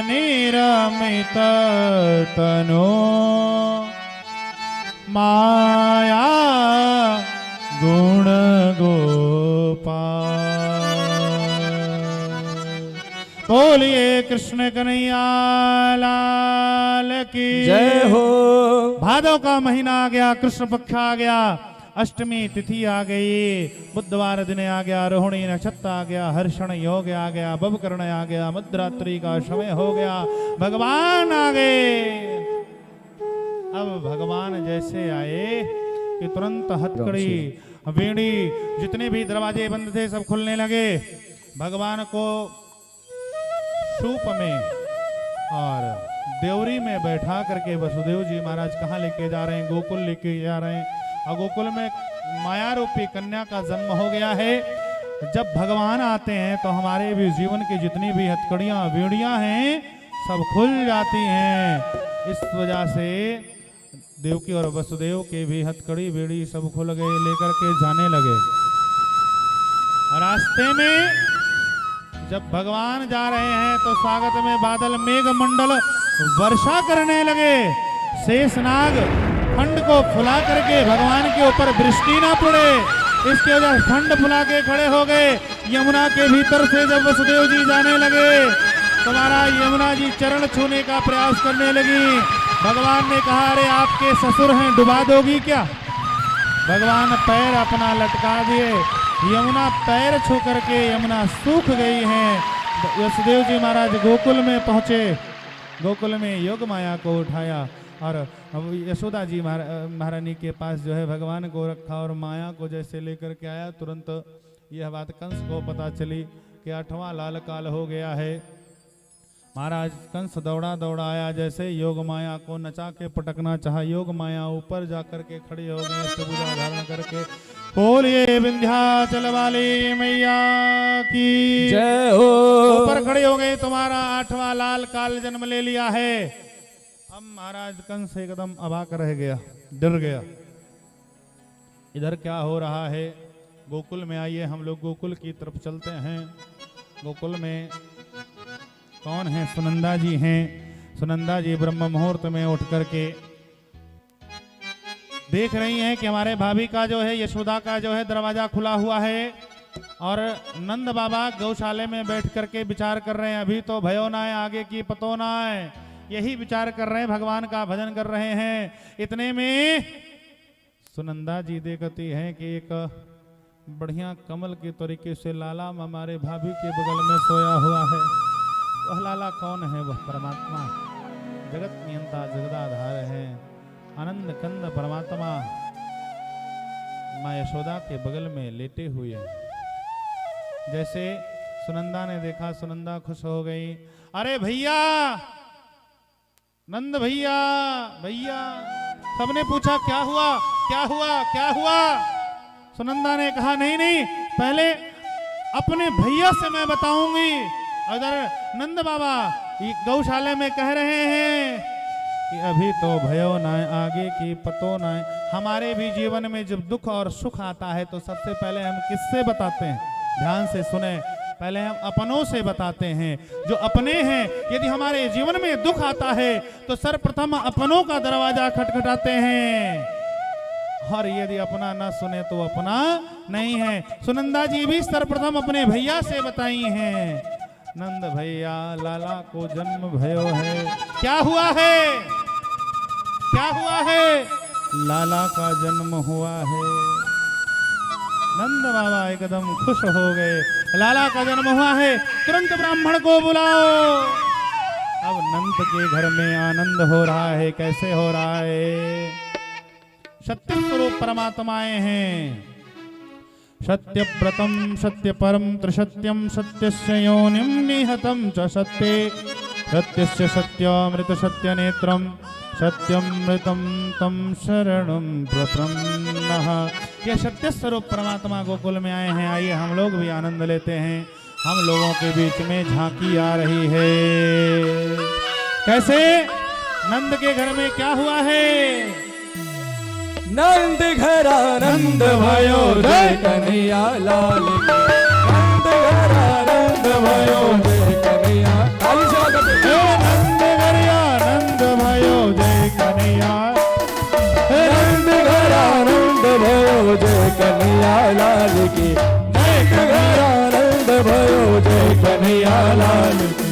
Speaker 2: निरमित तनो माया गुण गोपाल बोलिए कृष्ण कन्हैया लाल की
Speaker 3: जय हो।
Speaker 2: भादव का महीना आ गया, कृष्ण पक्ष आ गया, अष्टमी तिथि आ गई, बुधवार दिन आ गया, रोहिणी नक्षत्र आ गया, हर्षण योग आ गया, बभकर्ण आ गया, मध्यरात्रि का समय हो गया, भगवान आ गए। अब भगवान जैसे आए कि तुरंत हथकड़ी वीणी जितने भी दरवाजे बंद थे सब खुलने लगे। भगवान को सूप में और देवरी में बैठा करके वसुदेव जी महाराज कहाँ लेके जा रहे हैं? गोकुल लेके जा रहे हैं। और गोकुल में माया रूपी कन्या का जन्म हो गया है। जब भगवान आते हैं तो हमारे भी जीवन की जितनी भी हथकड़ियाँ वीणियाँ हैं सब खुल जाती हैं। इस वजह से देवकी और वसुदेव के भी हथकड़ी वीड़ी सब खुल गए, लेकर के जाने लगे। रास्ते में जब भगवान जा रहे हैं तो स्वागत में बादल मेघ मंडल वर्षा करने लगे। शेषनाग फंड को फुला करके भगवान के ऊपर वृष्टि ना पड़े, इसके वजह से फंड फुला के खड़े हो गए। यमुना के भीतर से जब वसुदेव जी जाने लगे तो महाराज यमुना जी चरण छूने का प्रयास करने लगी। भगवान ने कहा, अरे आपके ससुर हैं, डुबा दोगी क्या? भगवान पैर अपना लटका दिए, यमुना पैर छू करके यमुना सूख गई है। वसुदेव जी महाराज गोकुल में पहुंचे, गोकुल में योग माया को उठाया और यशोदा जी महारानी के पास जो है भगवान को रखा और माया को जैसे लेकर के आया। तुरंत यह बात कंस को पता चली कि 8वां लाल काल हो गया है। महाराज कंस दौड़ा दौड़ा आया, जैसे योग माया को नचा के पटकना चाहा, योग माया ऊपर जाकर के खड़ी हो गई, त्रिभुजा धारण करके। बोलिए विंध्याचल वाली मैया की
Speaker 3: जय हो।
Speaker 2: ऊपर खड़ी हो गई, तुम्हारा 8वां लाल काल जन्म ले लिया है। अब महाराज कंस एकदम अवाक रह गया, डर गया। इधर क्या हो रहा है? गोकुल में आइए, हम लोग गोकुल की तरफ चलते हैं। गोकुल में कौन है? सुनंदा जी हैं। सुनंदा जी ब्रह्म मुहूर्त में उठ करके देख रही हैं कि हमारे भाभी का जो है, यशोदा का जो है दरवाजा खुला हुआ है और नंद बाबा गौशाले में बैठ करके विचार कर रहे हैं। अभी तो भयो ना है, आगे की पतो ना है, यही विचार कर रहे हैं, भगवान का भजन कर रहे हैं। इतने में सुनंदा जी देखती हैं कि एक बढ़िया कमल के तरीके से लाला हमारे भाभी के बगल में सोया हुआ है। वह लाला कौन है? वह परमात्मा जगत नियंता जगदाधार है। आनंद कंद परमात्मा माँ यशोदा के बगल में लेटे हुए हैं। जैसे सुनंदा ने देखा, सुनंदा खुश हो गई। अरे भैया, नंद भैया, भैया, सबने पूछा क्या हुआ, क्या हुआ, क्या हुआ। सुनंदा ने कहा नहीं नहीं, पहले अपने भैया से मैं बताऊंगी। उधर नंद बाबा गौशाले में कह रहे हैं कि अभी तो भयो ना आगे की पतो ना। हमारे भी जीवन में जब दुख और सुख आता है तो सबसे पहले हम किससे बताते हैं? ध्यान से सुने, पहले हम अपनों से बताते हैं। जो अपने हैं, यदि हमारे जीवन में दुख आता है तो सर्वप्रथम अपनों का दरवाजा खटखटाते हैं, और यदि अपना ना सुने तो अपना नहीं है। सुनंदा जी भी सर्वप्रथम अपने भैया से बताई हैं, नंद भैया लाला को जन्म भयो है। क्या हुआ है, क्या हुआ है? लाला का जन्म हुआ है। नंद बाबा एकदम खुश हो गए। लाला का जन्म हुआ है, तुरंत ब्राह्मण को बुलाओ। अब नंद के घर में आनंद हो रहा है। कैसे हो रहा है? सत्य स्वरूप परमात्माएं हैं। सत्य प्रतम सत्य परम त्रिसत्यम सत्यस्य योनिम निहतम च सत्ये सत्यस्य सत्यामृत सत्य नेत्रम सत्यमृतम तम शरणम प्रपन्नः। ये सत्य स्वरूप परमात्मा गोकुल में आए हैं। आइए हम लोग भी आनंद लेते हैं। हम लोगों के बीच में झांकी आ रही है। कैसे? नंद के घर में क्या हुआ है?
Speaker 3: नंद घर आनंद भयो जय कन्हैया लाल की। नंद घर आनंद भयो जय कन्हैया। ताली से आवाज दे।
Speaker 2: नंद घर आनंद भयो जय कन्हैया।
Speaker 3: नंद घर आनंद भयो जय कन्हैया लाल की। नंद घर आनंद भयो जय कन्हैया लाल की।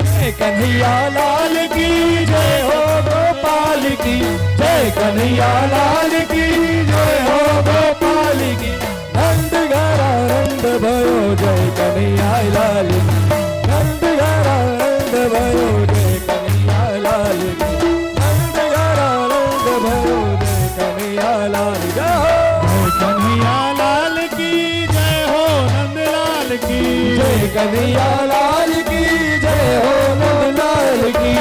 Speaker 3: जय कन्हैया लाल की जय हो गोपाल की। जय कन्हैया लाल की जय हो गोपाल की। नंद घर आनंद भयो जय कन्हैया लाल की। नंद घर आनंद भयो जय कन्हैया लाल की। नंद घर आनंद भयो जय कन्हैया लाल की।
Speaker 2: जय कन्हैया लाल की जय हो नंद लाल की।
Speaker 3: जय कन्हैया लाल की जय हो नंद लाल की।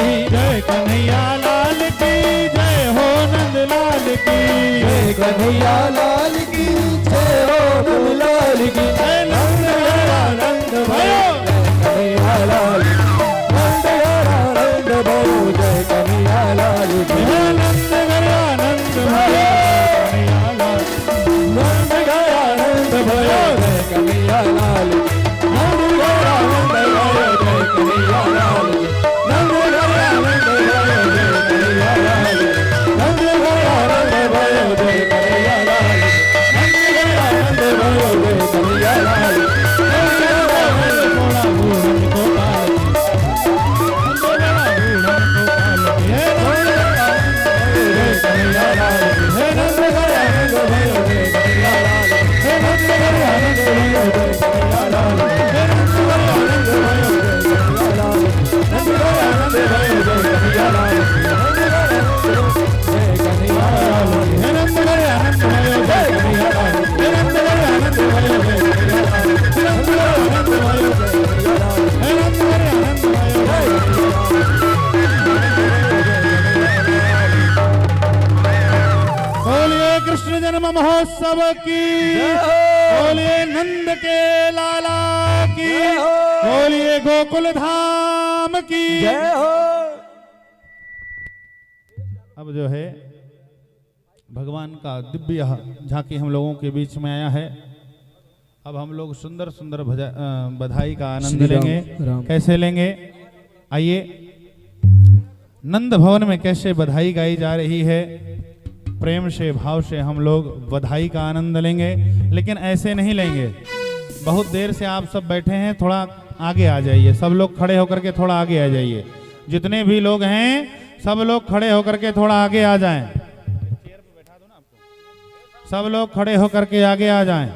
Speaker 2: जय कन्हैया लाल की जय हो नंद लाल की।
Speaker 3: जय कन्हैया लाल की जय हो नंद लाल की।
Speaker 2: जय नंद घर आनंद भयो।
Speaker 3: कन्हैया लाल नंद घर आनंद भयो जय कन्हैया लाल की।
Speaker 2: जय नंद घर आनंद भयो। कन्हैया लाल।
Speaker 3: नंद घर आनंद भयो जय कन्हैया लाल की। नंद घर आनंद भयो जय कन्हैया लाल की। नंद घर आनंद भयो जय कन्हैया लाल की। नंद घर आनंद भयो जय कन्हैया लाल की। नंद घर आनंद भयो जय कन्हैया लाल की। नंद घर आनंद
Speaker 2: थोड़ा बूढ़न को काल की। थोड़ा बूढ़न को काल की। हे
Speaker 3: जय कन्हैया लाल की। हे नंद घर आनंद भयो जय कन्हैया लाल की। हे नंद घर आनंद भयो जय कन्हैया लाल की। हे नंद घर आनंद भयो जय कन्हैया लाल की। नंद घर आनंद भयो जय कन्हैया लाल की। नंद घर आनंद जय कन्हैया लाल की।
Speaker 2: हे नंद घर आनंद भयो जय कन्हैया लाल की।
Speaker 3: हे नंद घर आनंद भयो जय कन्हैया लाल की। हे नंद घर आनंद भयो जय कन्हैया लाल की।
Speaker 2: हे नंद घर आनंद भयो जय बोलिए कृष्ण जन्म महोत्सव की। बोलिए नंद के लाला की। बोलिए गोकुल धाम की।
Speaker 3: जय हो।
Speaker 2: अब जो है भगवान का दिव्य झांकी हम लोगों के बीच में आया है। अब हम लोग सुंदर सुंदर बधाई का आनंद
Speaker 3: श्री राम,
Speaker 2: लेंगे।
Speaker 3: राम।
Speaker 2: कैसे लेंगे? आइए, नंद भवन में कैसे बधाई गाई जा रही है, प्रेम से भाव से हम लोग बधाई का आनंद लेंगे। लेकिन ऐसे नहीं लेंगे। बहुत देर से आप सब बैठे हैं, थोड़ा आगे आ जाइए। सब लोग खड़े होकर के थोड़ा आगे आ जाइए। जितने भी लोग हैं सब लोग खड़े होकर के थोड़ा आगे आ जाएं। सब लोग खड़े होकर के आगे आ जाएं।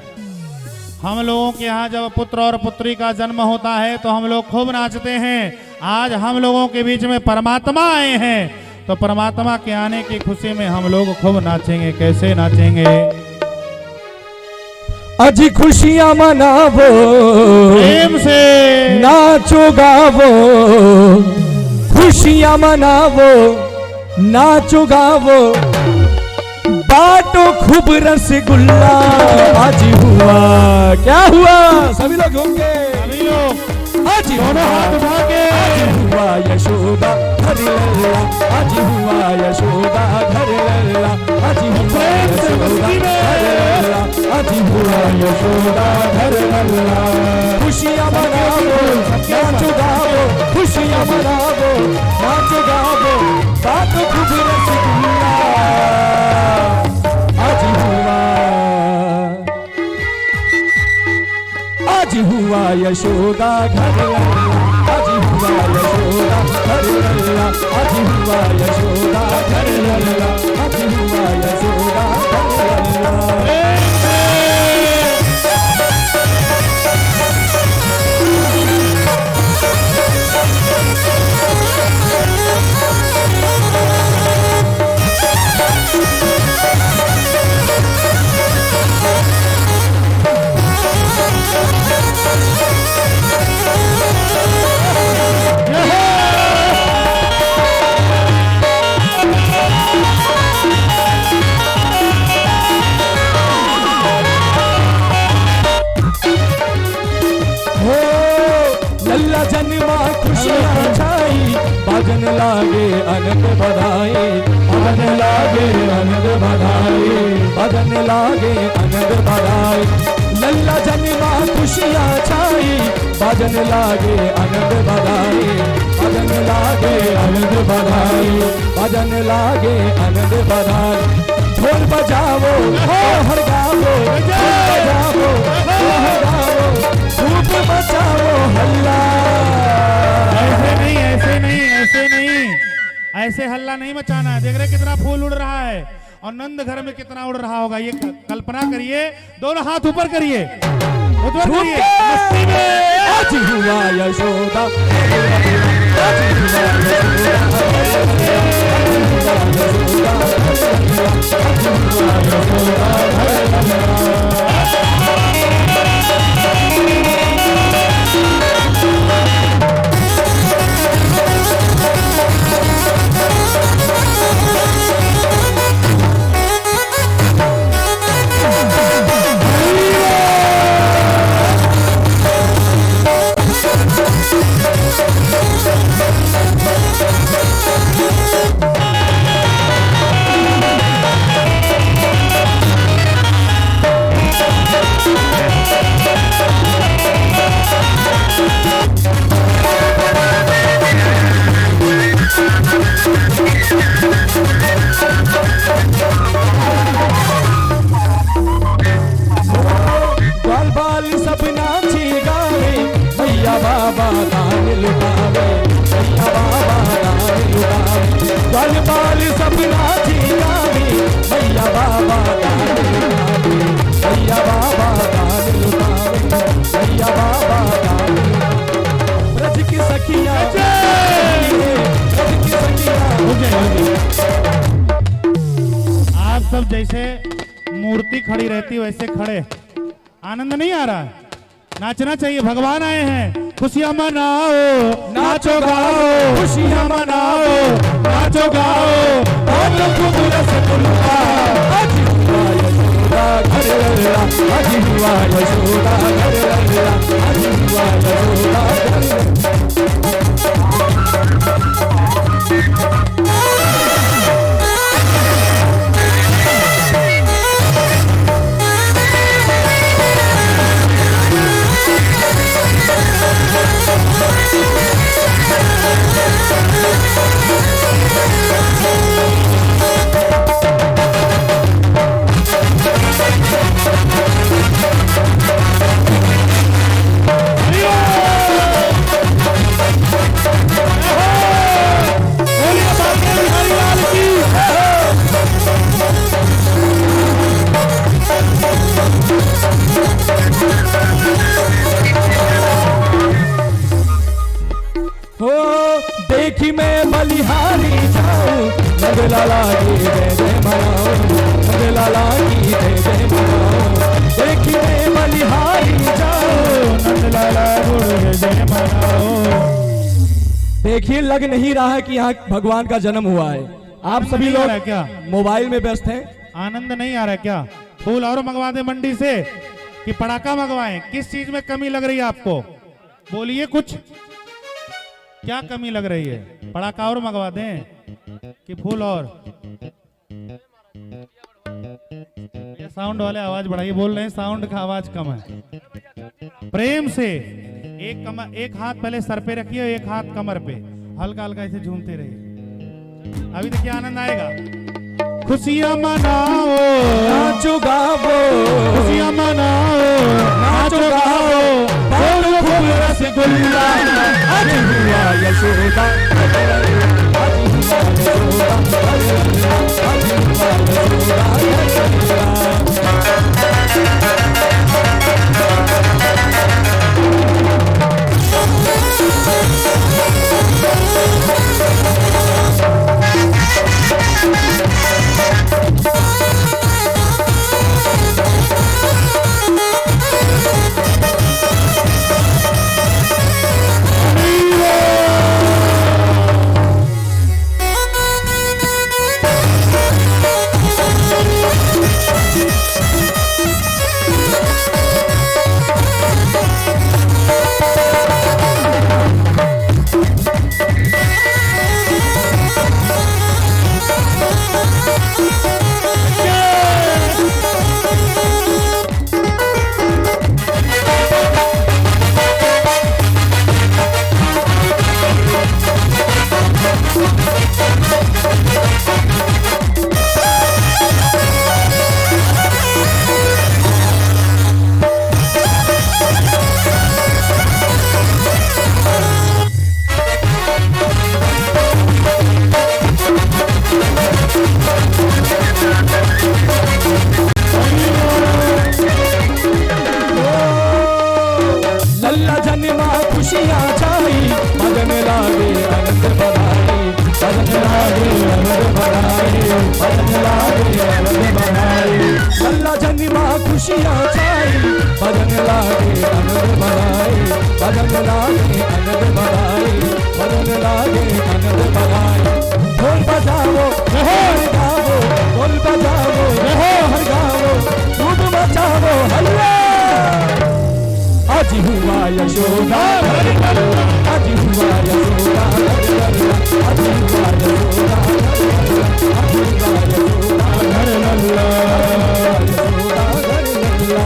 Speaker 2: हम लोगों के यहाँ जब पुत्र और पुत्री का जन्म होता है तो हम लोग खूब नाचते हैं। आज हम लोगों के बीच में परमात्मा आए हैं तो परमात्मा के आने की खुशी में हम लोग खूब नाचेंगे। कैसे नाचेंगे?
Speaker 3: अजी खुशियां मनावो,
Speaker 2: प्रेम से
Speaker 3: नाचो गावो, खुशियां मनावो, नाचो गावो, बाटो खूब रसगुल्ला। आज हुआ, क्या हुआ? सभी लोग होंगे,
Speaker 2: सभी लोग
Speaker 3: आज
Speaker 2: दोनों हाथ उठा के।
Speaker 3: आज हुआ यशोदा घर लल्ला, आज हुआ यशोदा घर लल्ला, आज हुआ यशोदा घर लल्ला, आज हुआ यशोदा घर लल्ला। खुशियां मनावो, नाचो गावो, खुशियां मनावो, नाचो गावो, बाटो खूब रसगुल्ला। आज हुआ यशोदा घर लल्ला, आज हुआ यशोदा घर लल्ला, आज हुआ यशोदा घर लल्ला, आज हुआ यशोदा घर लल्ला। जन्मा खुशियां छाई, बाजन लागे अनंत बधाई, बाजन लागे अनंत बधाई, बाजन लागे अनंत बधाई। लल्ला जन्मा खुशियां छाई, बाजन लागे अनंत बधाई, बाजन लागे अनंत बधाई, बाजन लागे अनंत बधाई। ढोल बजावो, हर गावो, बजावो, हर गावो, धूप बचाओ हल्ला।
Speaker 2: ऐसे नहीं, ऐसे नहीं, ऐसे नहीं, ऐसे हल्ला नहीं मचाना है। देख रहे कितना फूल उड़ रहा है और नंद घर में कितना उड़ रहा होगा। ये कल्पना करिए, दोनों हाथ ऊपर करिए, ऊपर करिए। मस्ती में
Speaker 3: आज हुआ यशोदा, आज हुआ यशोदा,
Speaker 2: सब जैसे मूर्ति खड़ी रहती वैसे खड़े। आनंद नहीं आ रहा? नाचना चाहिए, भगवान आए हैं। खुशियां मनाओ, नाचो गाओ, खुशियां मनाओ, नाचो गाओ, आज हुआ यशोदा घर लल्ला, आज हुआ यशोदा घर लल्ला, आज हुआ यशोदा घर लल्ला।
Speaker 3: देखिए लग नहीं रहा है कि यहाँ भगवान का जन्म हुआ है। आप सभी
Speaker 2: नहीं आ रहा है
Speaker 3: लोग
Speaker 2: क्या?
Speaker 3: मोबाइल में व्यस्त हैं।
Speaker 2: आनंद नहीं आ रहा है क्या? फूल और मंगवा दे मंडी से कि पटाखा मंगवाएं? किस चीज में कमी लग रही है आपको? बोलिए कुछ, क्या कमी लग रही है? पटाखा और मंगवा दें कि फूल और? ये साउंड वाले आवाज बढ़ाइए, बोल रहे हैं साउंड का आवाज कम है। प्रेम से एक हाथ पहले सर पे रखिए, एक हाथ कमर पे, हल्का हल्का ऐसे झूमते रहिए। अभी देखिए आनंद आएगा। खुशियां मनाओ,
Speaker 3: नाचो गावो,
Speaker 2: खुशियां मनाओ,
Speaker 3: नाचो गावो, बोलो खूब रसगुल्ला, आज हुआ यशोदा, आज हुआ यशोदा, आज हुआ यशोदा। लल्ला जन्मा खुशियाँ छाई, मदन लागे आनंद बनाई, मदन लागे आनंद बनाई, मदन लागे आनंद बनाई। लल्ला जन्मा खुशियाँ छाई, मदन लागे आनंद बनाई, मदन लागे आनंद बनाई, मदन लागे आनंद बनाई। ढोल बजाओ हर गावो, ढोल बजाओ हर गावो, खूब मचाओ हल्ला। आज हुआ यशोदा, आज हुआ यशोदा, आज हुआ यशोदा, आज हुआ यशोदा, घर लल्ला, यशोदा घर लल्ला।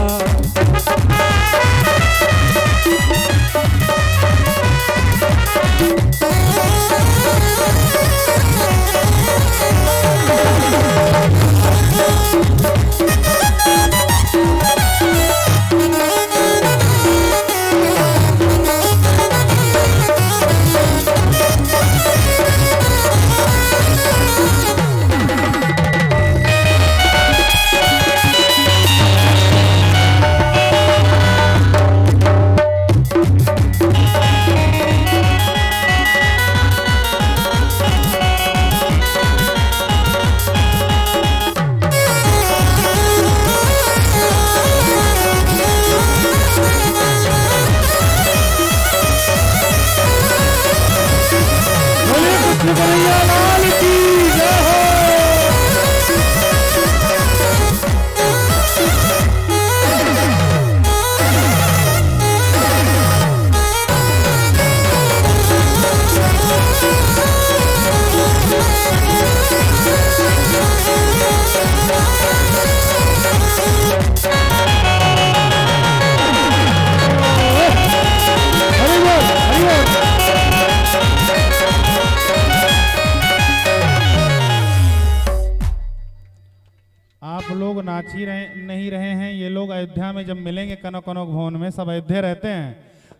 Speaker 2: नाच ही नहीं रहे हैं ये लोग। अयोध्या में जब मिलेंगे कनक कनक भवन में, सब अयोध्या रहते हैं,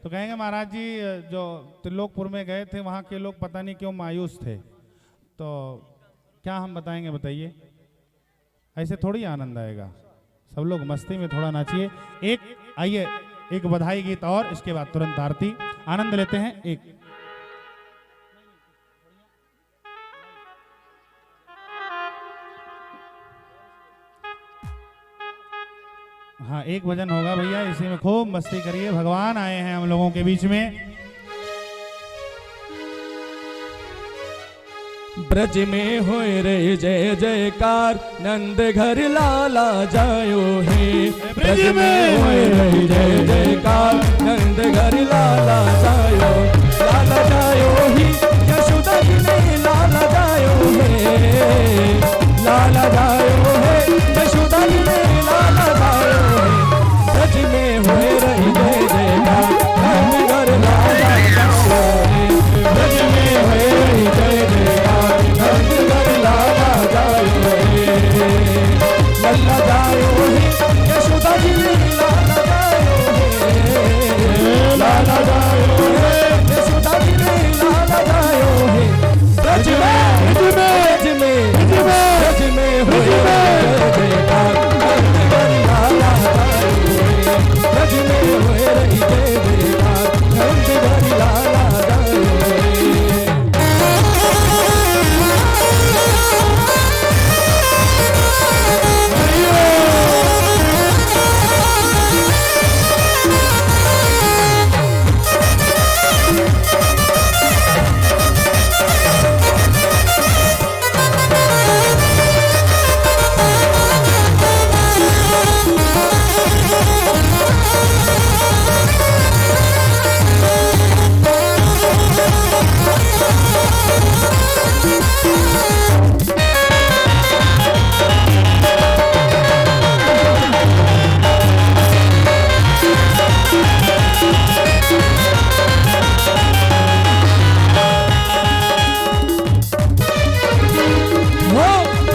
Speaker 2: तो कहेंगे महाराज जी जो त्रिलोकपुर में गए थे वहाँ के लोग पता नहीं क्यों मायूस थे। तो क्या हम बताएंगे बताइए? ऐसे थोड़ी आनंद आएगा। सब लोग मस्ती में थोड़ा नाचिए। एक आइए एक बधाई गीत और इसके बाद तुरंत आरती। आनंद लेते हैं। एक हाँ एक भजन होगा भैया, इसी में खूब मस्ती करिए। भगवान आए हैं हम लोगों के बीच में।
Speaker 3: ब्रज में होए रे जय जयकार, नंद घर लाला जायो हे। ब्रज में होए रे जय जयकार, नंद घर लाला जायो। लाला जायो ही यशोदा जी ने लाला जायो हे। लाला जायो हे यशोदा जी ने लाला जायो हे। ब्रज में होए रे जय जयकार, नंद घर लाला जायो हे। ब्रज में होए रे जय जयकार, नंद घर लाला जायो हे। लाला जायो हे यशोदा जी ने लाला जायो हे। लाला जायो हे यशोदा जी ने लाला जायो हे। ब्रज में होए जय जयकार, नंद घर लाला जायो हे। ब्रज में होए जय जयकार, नंद घर लाला जायो हे।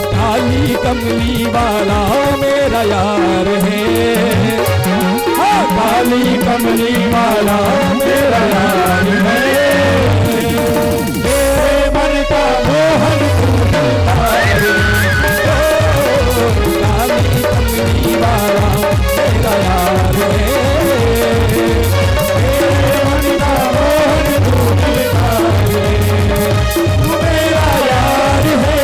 Speaker 3: काली कमली वाला मेरा यार है। हाँ, काली कमली वाला मेरा यार है। मेरे मन का मोहन तू है। काली कमली वाला मेरा यार है। मेरे मन का मोहन तू है। तू मेरा यार है,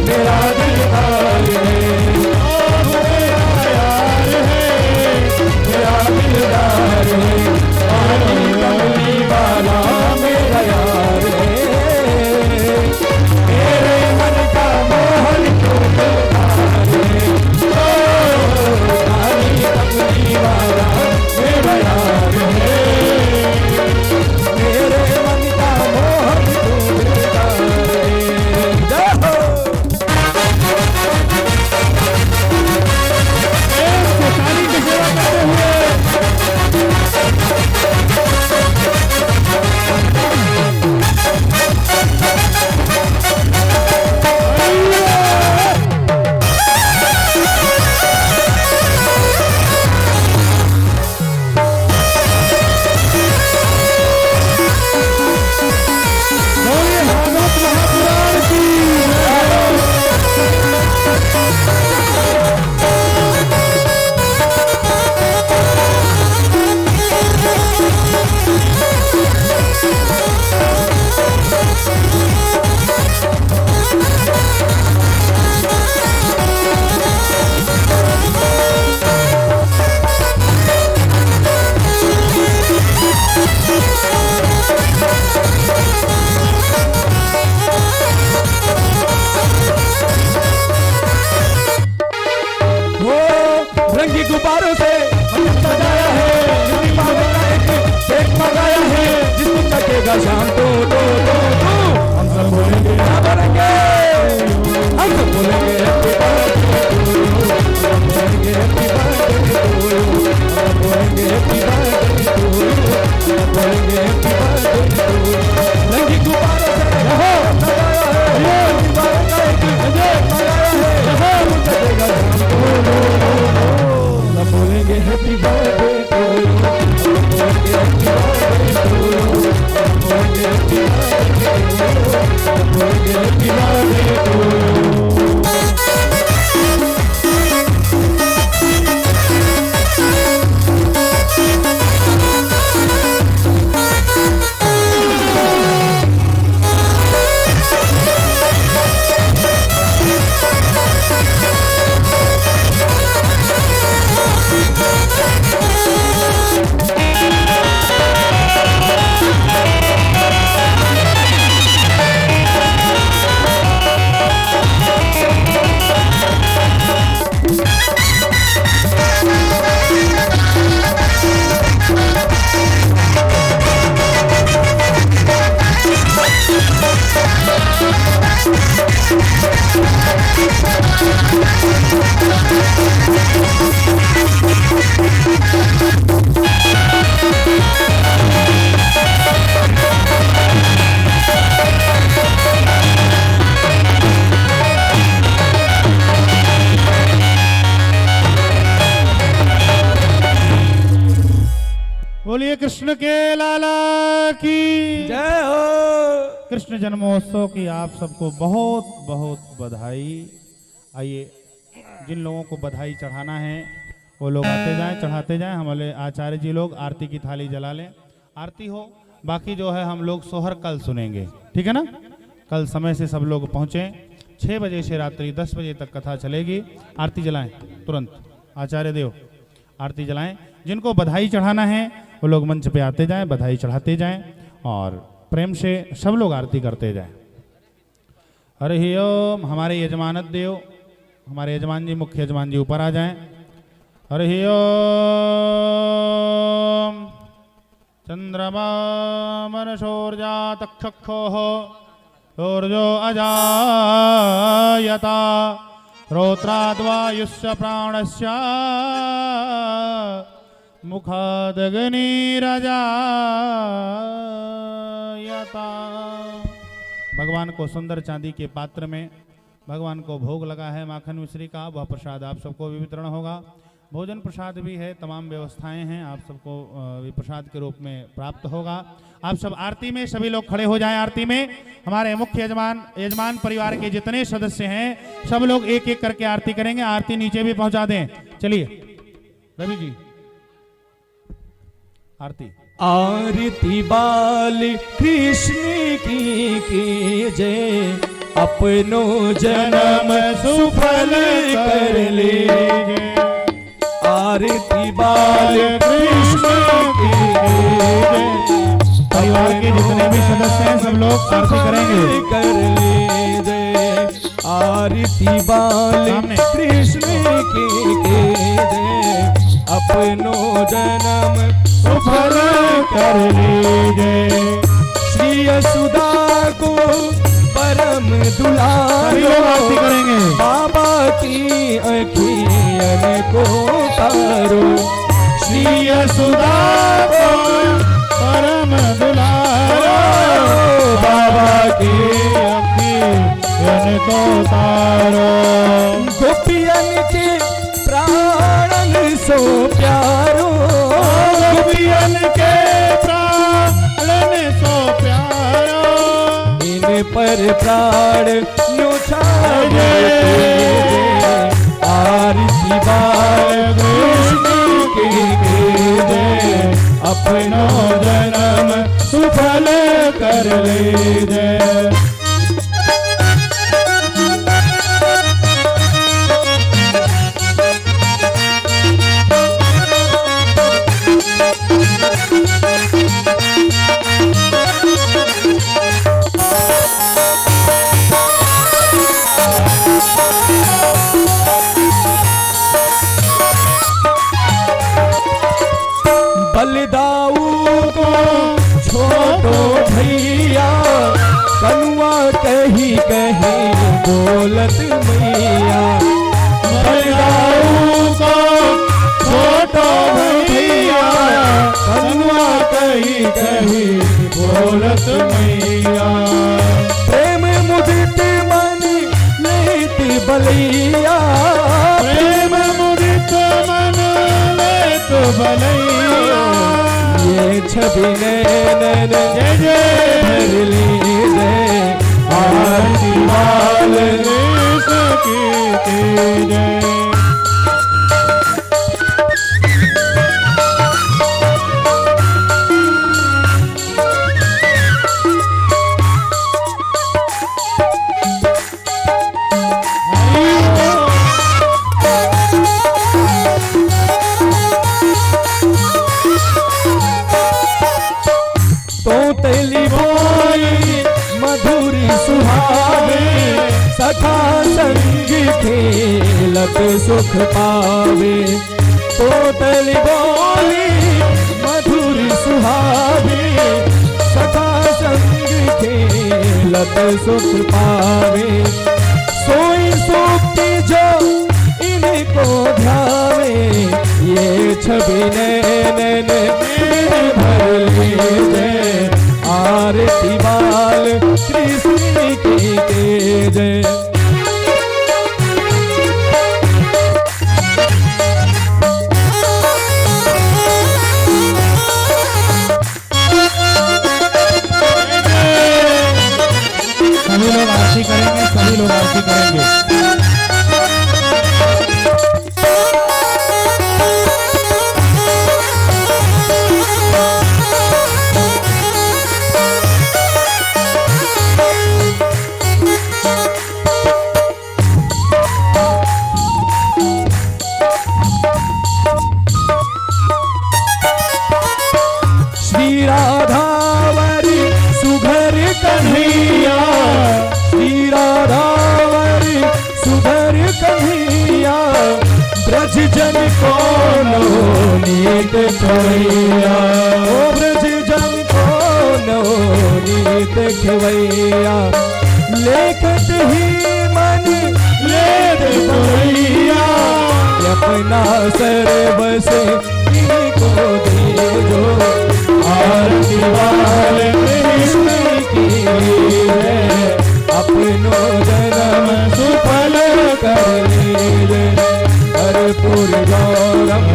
Speaker 3: मेरा दिलदार है। तू मेरा यार है, मेरा दिलदार है। काली कमली वाला मेरा यार है। मेरे मन का मोहन तू दिलदार है। काली कमली वाला मेरा यार है। मेरे मन का मोहन तू दिलदार है। जय हो।
Speaker 1: काली की सेवा करते हुए बोलिए भागवत महापुराण की
Speaker 3: वो रंगी गुब्बारों से मंदिर सजाया है। जिसकी पागल का एक केक मंगाया है। जिसको चखेगा शाम को हम सब बोलेंगे क्या बोलेंगे। हम सब बोलेंगे हैप्पी बर्थडे टू यू। हम बोलेंगे हैप्पी बर्थडे टू यू। हम बोलेंगे हैप्पी बर्थडे टू यू। हम बोलेंगे हैप्पी बर्थडे टू यू। रंगी गुब्बारों से सजाया है। गुब्बारों का एक केक मंगाया है। जिसको चखेगा शाम को हम बोलेंगे हैप्पी बर्थडे टू यू। हम बोलेंगे हैप्पी बर्थडे टू यू। हम बोलेंगे हैप्पी बर्थडे टू यू। हम बोलेंगे happy birthday to you.
Speaker 2: Krishna के लाला की
Speaker 3: जय हो।
Speaker 2: कृष्ण जन्मोत्सव की आप सबको बहुत बहुत बधाई। आइए, जिन लोगों को बधाई चढ़ाना है वो लोग आते जाएं, चढ़ाते जाएं। हमारे आचार्य जी लोग आरती की थाली जला लें, आरती हो। बाकी जो है हम लोग सोहर कल सुनेंगे, ठीक है ना। कल समय से सब लोग पहुँचें। 6 बजे से रात्रि 10 बजे तक कथा चलेगी। आरती जलाएं तुरंत, आचार्य देव आरती जलाएं। जिनको बधाई चढ़ाना है वो लोग मंच पे आते जाएं, बधाई चढ़ाते जाएं और प्रेम से सब लोग आरती करते जाएं। हरि ओम। हमारे यजमानत देव, हमारे यजमान जी, मुख्य यजमान जी ऊपर आ जाएं। हरि ओम। चंद्रमा मनसोर्जा तक्षक्षोः सूर्यो अजायता रोत्राद्वायुष्य प्राणस्य मुखादग्निरजायता। भगवान को सुंदर चांदी के पात्र में भगवान को भोग लगा है माखन मिश्री का, वह प्रसाद आप सबको भी वितरण होगा। भोजन प्रसाद भी है, तमाम व्यवस्थाएं हैं, आप सबको भी प्रसाद के रूप में प्राप्त होगा। आप सब आरती में सभी लोग खड़े हो जाएं। आरती में हमारे मुख्य यजमान परिवार के जितने सदस्य हैं सब लोग एक एक करके आरती करेंगे। आरती नीचे भी पहुंचा दें। चलिए रवि जी, आरती।
Speaker 3: आरती बाल कृष्ण की कीजे, अपनो जन्म सुफल कर लीजिए। आरती बाल कृष्ण की कीजे,
Speaker 2: परिवार के जितने भी सदस्य हैं सब लोग आरती करेंगे।
Speaker 3: कर लीजिए। आरती बाल कृष्ण की कीजे, अपनो जन्म
Speaker 2: सुफल कर लीजिए।
Speaker 3: श्री यशोदा को परम दुलारो,
Speaker 2: आरती करेंगे।
Speaker 3: बाबा की अखियन को तारो।
Speaker 2: श्री यशोदा को परम दुलारो,
Speaker 3: बाबा की
Speaker 2: अखियन को तारो।
Speaker 3: गोपियन के प्राणन सो प्यारो,
Speaker 2: गोपियन के प्राणन सो प्यारो।
Speaker 3: इन पर प्राण न्योछावे। आरती बाल कृष्ण की कीजे, अपनो जन्म
Speaker 2: सुफल कर लीजिए।
Speaker 3: बलिदाऊ को छोटो भैया, कनुआ कही कही बोलत मैया।
Speaker 2: बलिदाऊ को छोटो भैया, कनुआ कही कही बोलत मैया।
Speaker 3: प्रेम मुदित मन लेत बलिया,
Speaker 2: प्रेम मुदित मन लेत बलैया।
Speaker 3: ये छवि नैनन
Speaker 2: जय जय
Speaker 3: भर लीजिए।
Speaker 2: आरती बाल कृष्ण की जय।
Speaker 3: तोतली बोली मधुरी सुहावे, सखा संग खेलत सुख पावे। तोतली बोली मधुरी सुहावे, सखा संग खेलत सुख पावे। सोई सोती जो इनको ध्यावे, ये छवि नैनन भर लीजिए। आरती बाल कृष्ण की जय। कौन हो नीत खवैया ओ ब्रज जन कौन हो नीत खवैया लेखत ही मन लेत खवैया अपना सर्वस इनको दीजो आरती वाले कृष्ण की है अपनो जन्म सुफल कर लीजे कर्पूर गौरम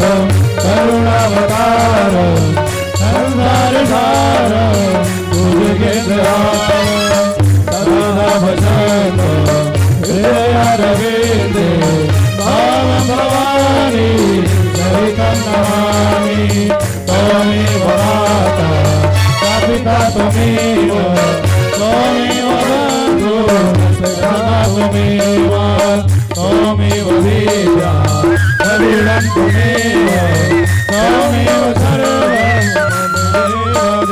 Speaker 3: करुणावतारम संसार सारम सदा भजन हृदय रविंदे भाव भवानी सहितं नमामि त्वमेव माता पिता त्वमेव त्वमेव बन्धुः सखा त्वमेव त्वमेव विद्या शरीरं त्वमेव त्वमेव सर्वं मम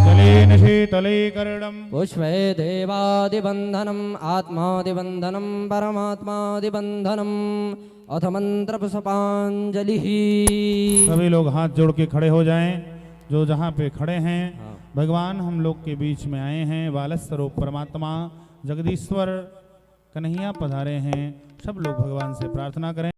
Speaker 2: जलेन शीतलीकरणम्
Speaker 4: पुष्पे देवादिबन्धनम् आत्मादिबन्धनं परमात्मादिबन्धनम् अथ मन्त्रपुष्पाञ्जलिः।
Speaker 2: सभी लोग हाथ जोड़ के खड़े हो जाएं। जो जहाँ पे खड़े हैं भगवान हम लोग के बीच में आए हैं। बालक स्वरूप परमात्मा जगदीश्वर कन्हैया पधारे हैं। सब लोग भगवान से प्रार्थना करें।